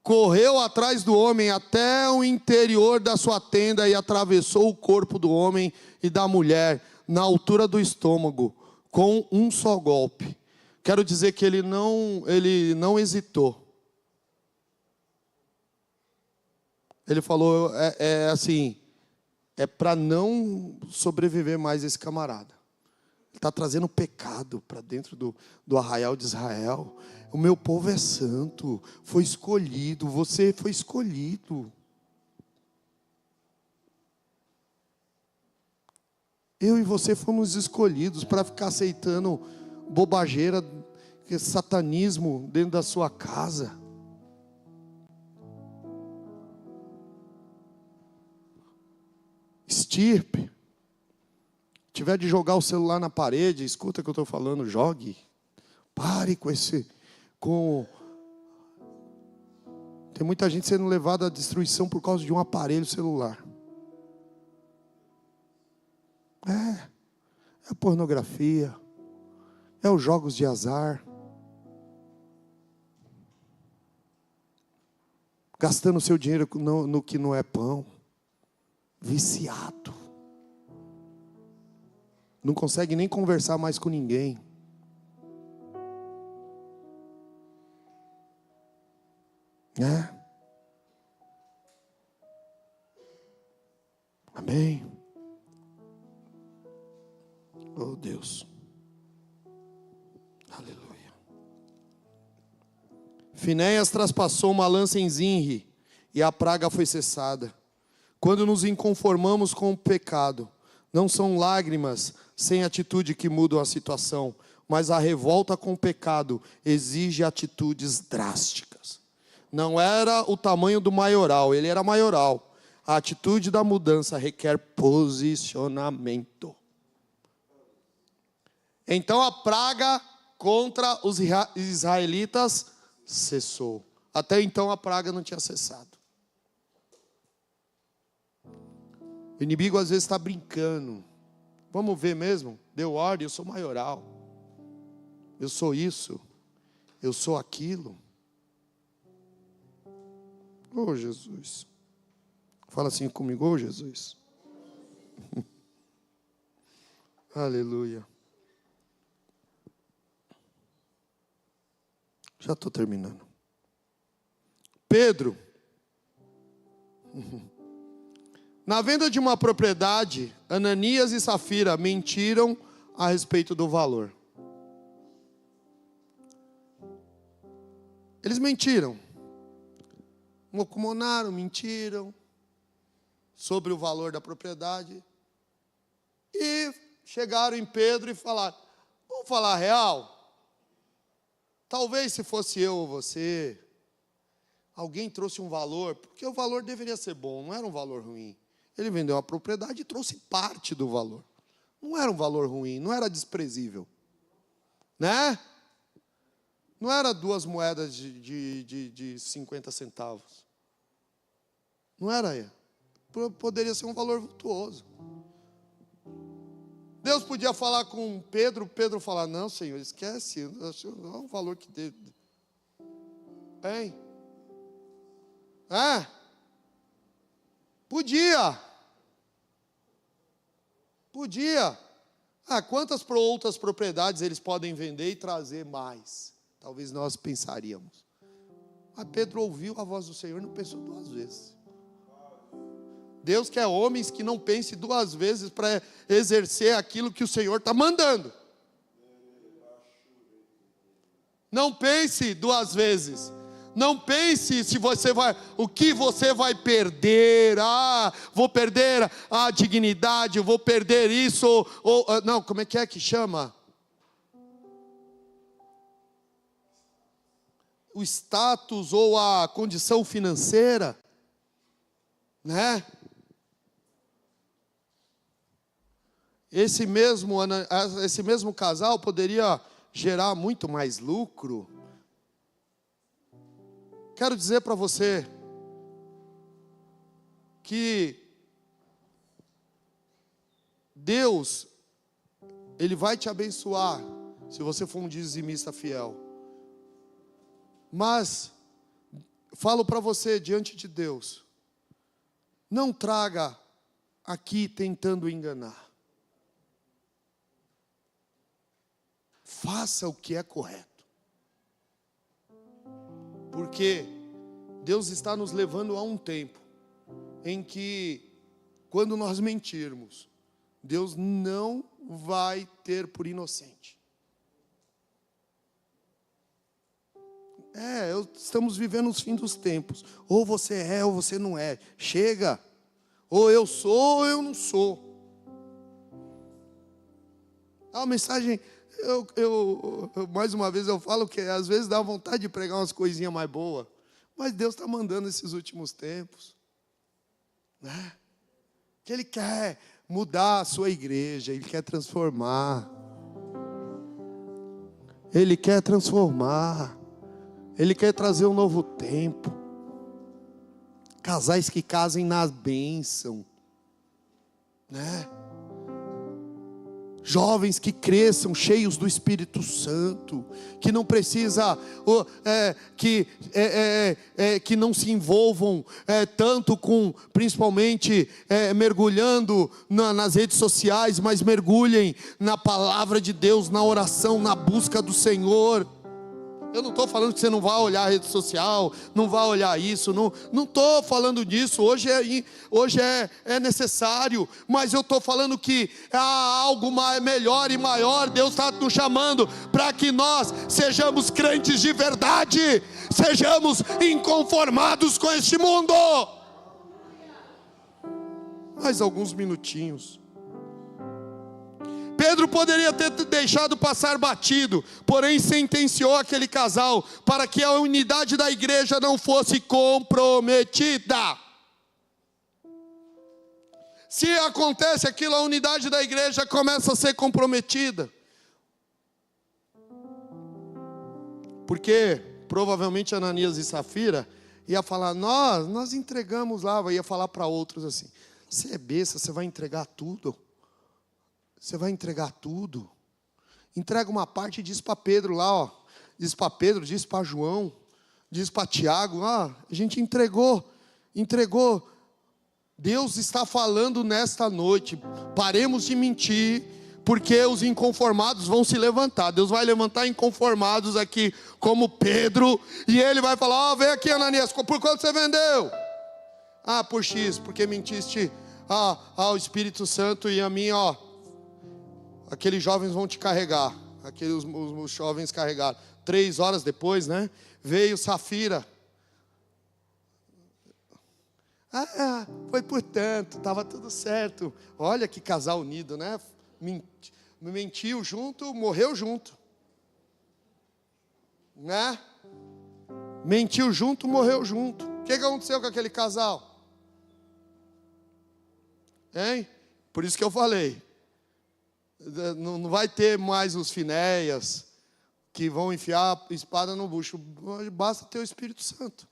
correu atrás do homem até o interior da sua tenda e atravessou o corpo do homem e da mulher na altura do estômago, com um só golpe. Quero dizer que ele não hesitou. Ele falou, assim, é para não sobreviver mais esse camarada. Ele está trazendo pecado para dentro do arraial de Israel. O meu povo é santo, foi escolhido, você foi escolhido. Eu e você fomos escolhidos para ficar aceitando bobageira, satanismo dentro da sua casa. Estirpe. Tiver de jogar o celular na parede, escuta o que eu estou falando, jogue. Pare com esse... Tem muita gente sendo levada à destruição por causa de um aparelho celular. É a pornografia, é os jogos de azar, gastando seu dinheiro no que não é pão, viciado, não consegue nem conversar mais com ninguém. Amém. Oh Deus, aleluia. Finéias traspassou uma lança em Zinri e a praga foi cessada. Quando nos inconformamos com o pecado, não são lágrimas sem atitude que mudam a situação, mas a revolta com o pecado exige atitudes drásticas. Não era o tamanho do maioral, ele era maioral. A atitude da mudança requer posicionamento. Então a praga contra os israelitas cessou. Até então a praga não tinha cessado. O inimigo às vezes está brincando. Vamos ver mesmo? Deu ordem, eu sou maioral. Eu sou isso. Eu sou aquilo. Oh Jesus. Fala assim comigo, oh Jesus. Aleluia. Já estou terminando. Pedro. Na venda de uma propriedade, Ananias e Safira mentiram a respeito do valor. Eles mentiram. Mocumonaram, mentiram sobre o valor da propriedade. E chegaram em Pedro e falaram, vamos falar a real? Talvez se fosse eu ou você, alguém trouxe um valor, porque o valor deveria ser bom, não era um valor ruim. Ele vendeu a propriedade e trouxe parte do valor. Não era um valor ruim, não era desprezível. Né? Não era 2 moedas de 50 centavos. Não era poderia ser um valor vultuoso. Deus podia falar com Pedro, Pedro falar, não, Senhor, esquece, não é um valor que teve. Hein? Podia. Quantas outras propriedades eles podem vender e trazer mais? Talvez nós pensaríamos. Mas Pedro ouviu a voz do Senhor e não pensou duas vezes. Deus quer homens que não pensem duas vezes para exercer aquilo que o Senhor está mandando. Não pense duas vezes. Não pense o que você vai perder. Vou perder a dignidade, vou perder isso. Não, como é que chama? O status ou a condição financeira, né? Esse mesmo casal poderia gerar muito mais lucro. Quero dizer para você que Deus, Ele vai te abençoar se você for um dizimista fiel. Mas, falo para você diante de Deus, não traga aqui tentando enganar. Faça o que é correto. Porque Deus está nos levando a um tempo em que, quando nós mentirmos, Deus não vai ter por inocente. Estamos vivendo os fins dos tempos. Ou você é ou você não é. Chega. Ou eu sou ou eu não sou. A mensagem... mais uma vez eu falo que às vezes dá vontade de pregar umas coisinhas mais boas, mas Deus está mandando esses últimos tempos, né? Que Ele quer mudar a sua igreja, Ele quer transformar, Ele quer trazer um novo tempo, casais que casem na bênção, né? Jovens que cresçam cheios do Espírito Santo, que não precisa, que não se envolvam tanto com, principalmente, mergulhando nas redes sociais, mas mergulhem na palavra de Deus, na oração, na busca do Senhor. Eu não estou falando que você não vai olhar a rede social, não vai olhar isso, não estou falando disso, hoje é necessário, mas eu estou falando que há algo melhor e maior. Deus está nos chamando para que nós sejamos crentes de verdade, sejamos inconformados com este mundo. Mais alguns minutinhos. Pedro poderia ter deixado passar batido, porém sentenciou aquele casal para que a unidade da igreja não fosse comprometida. Se acontece aquilo, a unidade da igreja começa a ser comprometida. Porque provavelmente Ananias e Safira ia falar, nós entregamos lá, ia falar para outros assim, você é besta, você vai entregar tudo? Você vai entregar tudo? Entrega uma parte e diz para Pedro lá, diz para Pedro, diz para João, diz para Tiago, a gente entregou. Deus está falando nesta noite, paremos de mentir, porque os inconformados vão se levantar. Deus vai levantar inconformados aqui, como Pedro, e Ele vai falar, vem aqui Ananias, por quanto você vendeu? Por X, porque mentiste ao Espírito Santo e a mim, aqueles jovens vão te carregar. Os jovens carregaram. 3 horas depois, né? Veio Safira. Foi por tanto, estava tudo certo. Olha que casal unido, né? Mentiu junto, morreu junto. Né? Mentiu junto, morreu junto. O que aconteceu com aquele casal? Hein? Por isso que eu falei. Não vai ter mais os Finéias que vão enfiar a espada no bucho. Basta ter o Espírito Santo.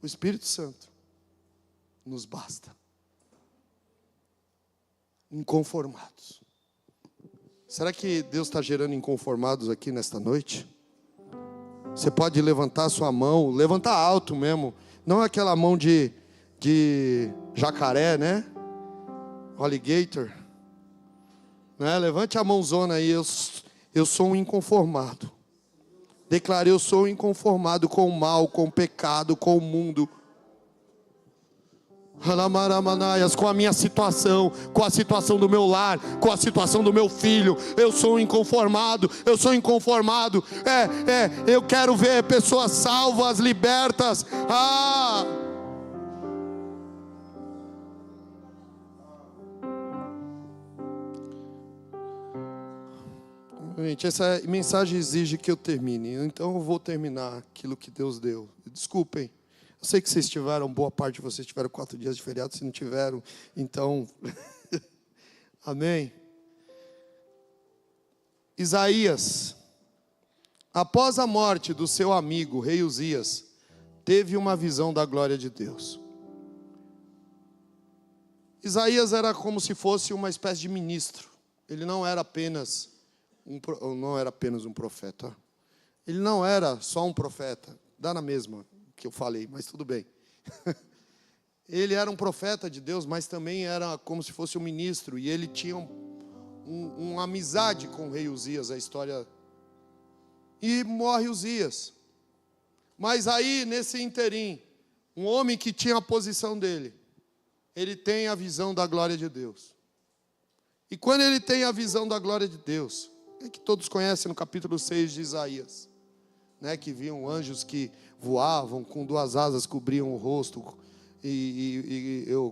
O Espírito Santo nos basta. Inconformados. Será que Deus está gerando inconformados aqui nesta noite? Você pode levantar sua mão, levantar alto mesmo. Não é aquela mão de jacaré, né? Alligator. Né? Levante a mãozona aí. Eu sou um inconformado. Declarei, eu sou inconformado com o mal, com o pecado, com o mundo. Com a minha situação, com a situação do meu lar, com a situação do meu filho. Eu sou inconformado, eu sou inconformado. Eu quero ver pessoas salvas, libertas. Gente, essa mensagem exige que eu termine, então eu vou terminar aquilo que Deus deu. Desculpem, eu sei que vocês tiveram, boa parte de vocês tiveram 4 dias de feriado, se não tiveram, então, amém. Isaías, após a morte do seu amigo, rei Uzias, teve uma visão da glória de Deus. Isaías era como se fosse uma espécie de ministro, ele não era apenas um profeta. Ele não era só um profeta. Dá na mesma que eu falei, mas tudo bem. Ele era um profeta de Deus, mas também era como se fosse um ministro. E ele tinha uma amizade com o rei Uzias, a história. E morre Uzias. Mas aí, nesse interim, um homem que tinha a posição dele, ele tem a visão da glória de Deus. E quando ele tem a visão da glória de Deus, que todos conhecem no capítulo 6 de Isaías, né, que viam anjos que voavam, com 2 asas cobriam o rosto,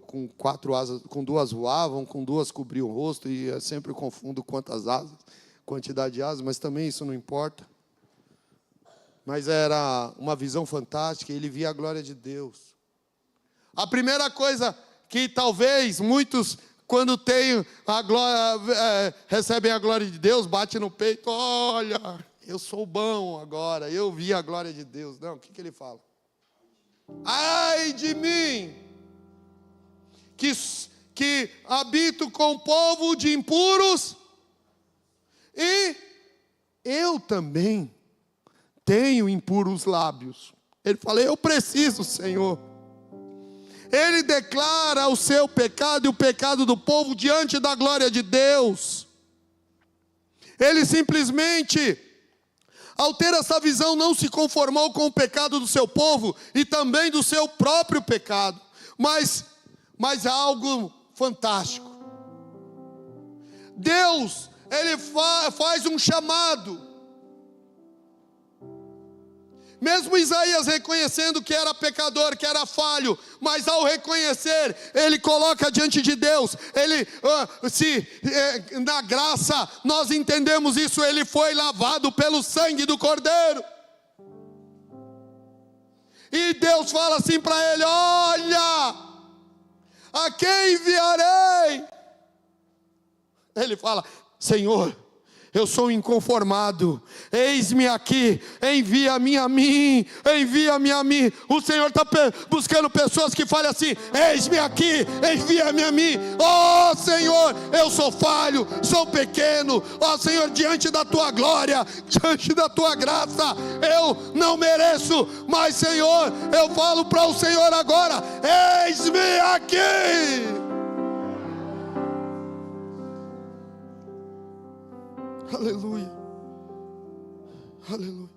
com 4 asas, com 2 voavam, com 2 cobriam o rosto, e eu sempre confundo quantas asas, quantidade de asas, mas também isso não importa. Mas era uma visão fantástica, ele via a glória de Deus. A primeira coisa que talvez muitos, quando tem a glória, recebem a glória de Deus, bate no peito, olha, eu sou bom agora, eu vi a glória de Deus. Não, o que ele fala? Ai de mim, que habito com o povo de impuros, e eu também tenho impuros lábios. Ele fala, eu preciso, Senhor. Ele declara o seu pecado e o pecado do povo diante da glória de Deus. Ele simplesmente, ao ter essa visão, não se conformou com o pecado do seu povo e também do seu próprio pecado, mas é algo fantástico. Deus, Ele faz um chamado. Mesmo Isaías reconhecendo que era pecador, que era falho, mas ao reconhecer, ele coloca diante de Deus, na graça, nós entendemos isso, ele foi lavado pelo sangue do Cordeiro. E Deus fala assim para ele, olha, a quem enviarei? Ele fala, Senhor, eu sou inconformado, eis-me aqui, envia-me a mim, envia-me a mim. O Senhor está buscando pessoas que falem assim, eis-me aqui, envia-me a mim. Oh Senhor, eu sou falho, sou pequeno, oh Senhor, diante da tua glória, diante da tua graça, eu não mereço, mas Senhor, eu falo para o Senhor agora, eis-me aqui. Aleluia, aleluia.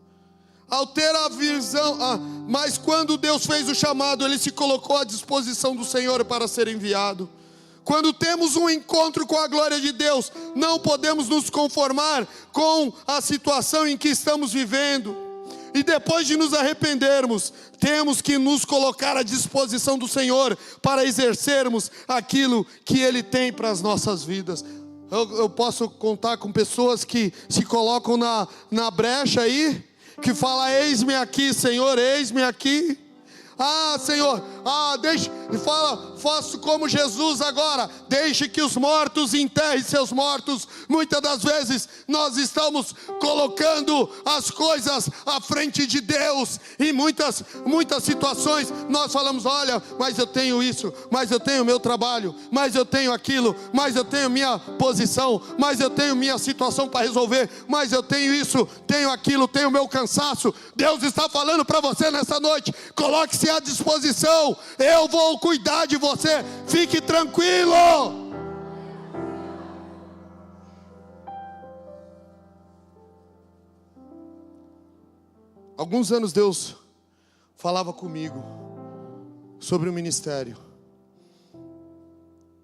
Ao ter a visão, mas quando Deus fez o chamado, Ele se colocou à disposição do Senhor para ser enviado. Quando temos um encontro com a glória de Deus, não podemos nos conformar com a situação em que estamos vivendo. E depois de nos arrependermos, temos que nos colocar à disposição do Senhor para exercermos aquilo que Ele tem para as nossas vidas. Eu posso contar com pessoas que se colocam na brecha aí, que falam, eis-me aqui, Senhor, eis-me aqui. Ah, Senhor, deixe, faço como Jesus agora. Deixe que os mortos enterrem seus mortos. Muitas das vezes nós estamos colocando as coisas à frente de Deus. E muitas situações nós falamos: olha, mas eu tenho isso, mas eu tenho meu trabalho, mas eu tenho aquilo, mas eu tenho minha posição, mas eu tenho minha situação para resolver, mas eu tenho isso, tenho aquilo, tenho meu cansaço. Deus está falando para você nessa noite: coloque-se à disposição, eu vou cuidar de você, fique tranquilo. Alguns anos Deus falava comigo sobre o ministério,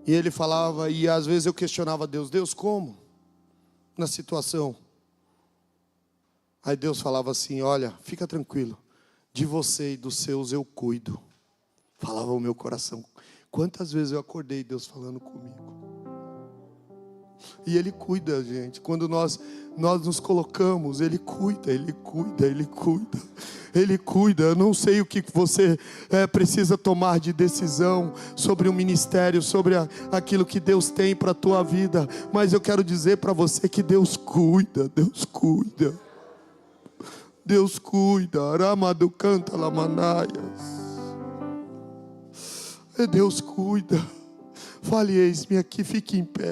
e Ele falava, e às vezes eu questionava Deus, como? Na situação. Aí Deus falava assim: olha, fica tranquilo, de você e dos seus eu cuido. Falava o meu coração. Quantas vezes eu acordei Deus falando comigo? E Ele cuida, gente. Quando nós nos colocamos, Ele cuida, Ele cuida, Ele cuida. Ele cuida. Eu não sei o que você precisa tomar de decisão sobre o ministério, sobre aquilo que Deus tem para a tua vida, mas eu quero dizer para você que Deus cuida, Deus cuida. Deus cuida. Aramado canta lamanaias. Deus cuida. Fale: eis-me aqui, fique em pé.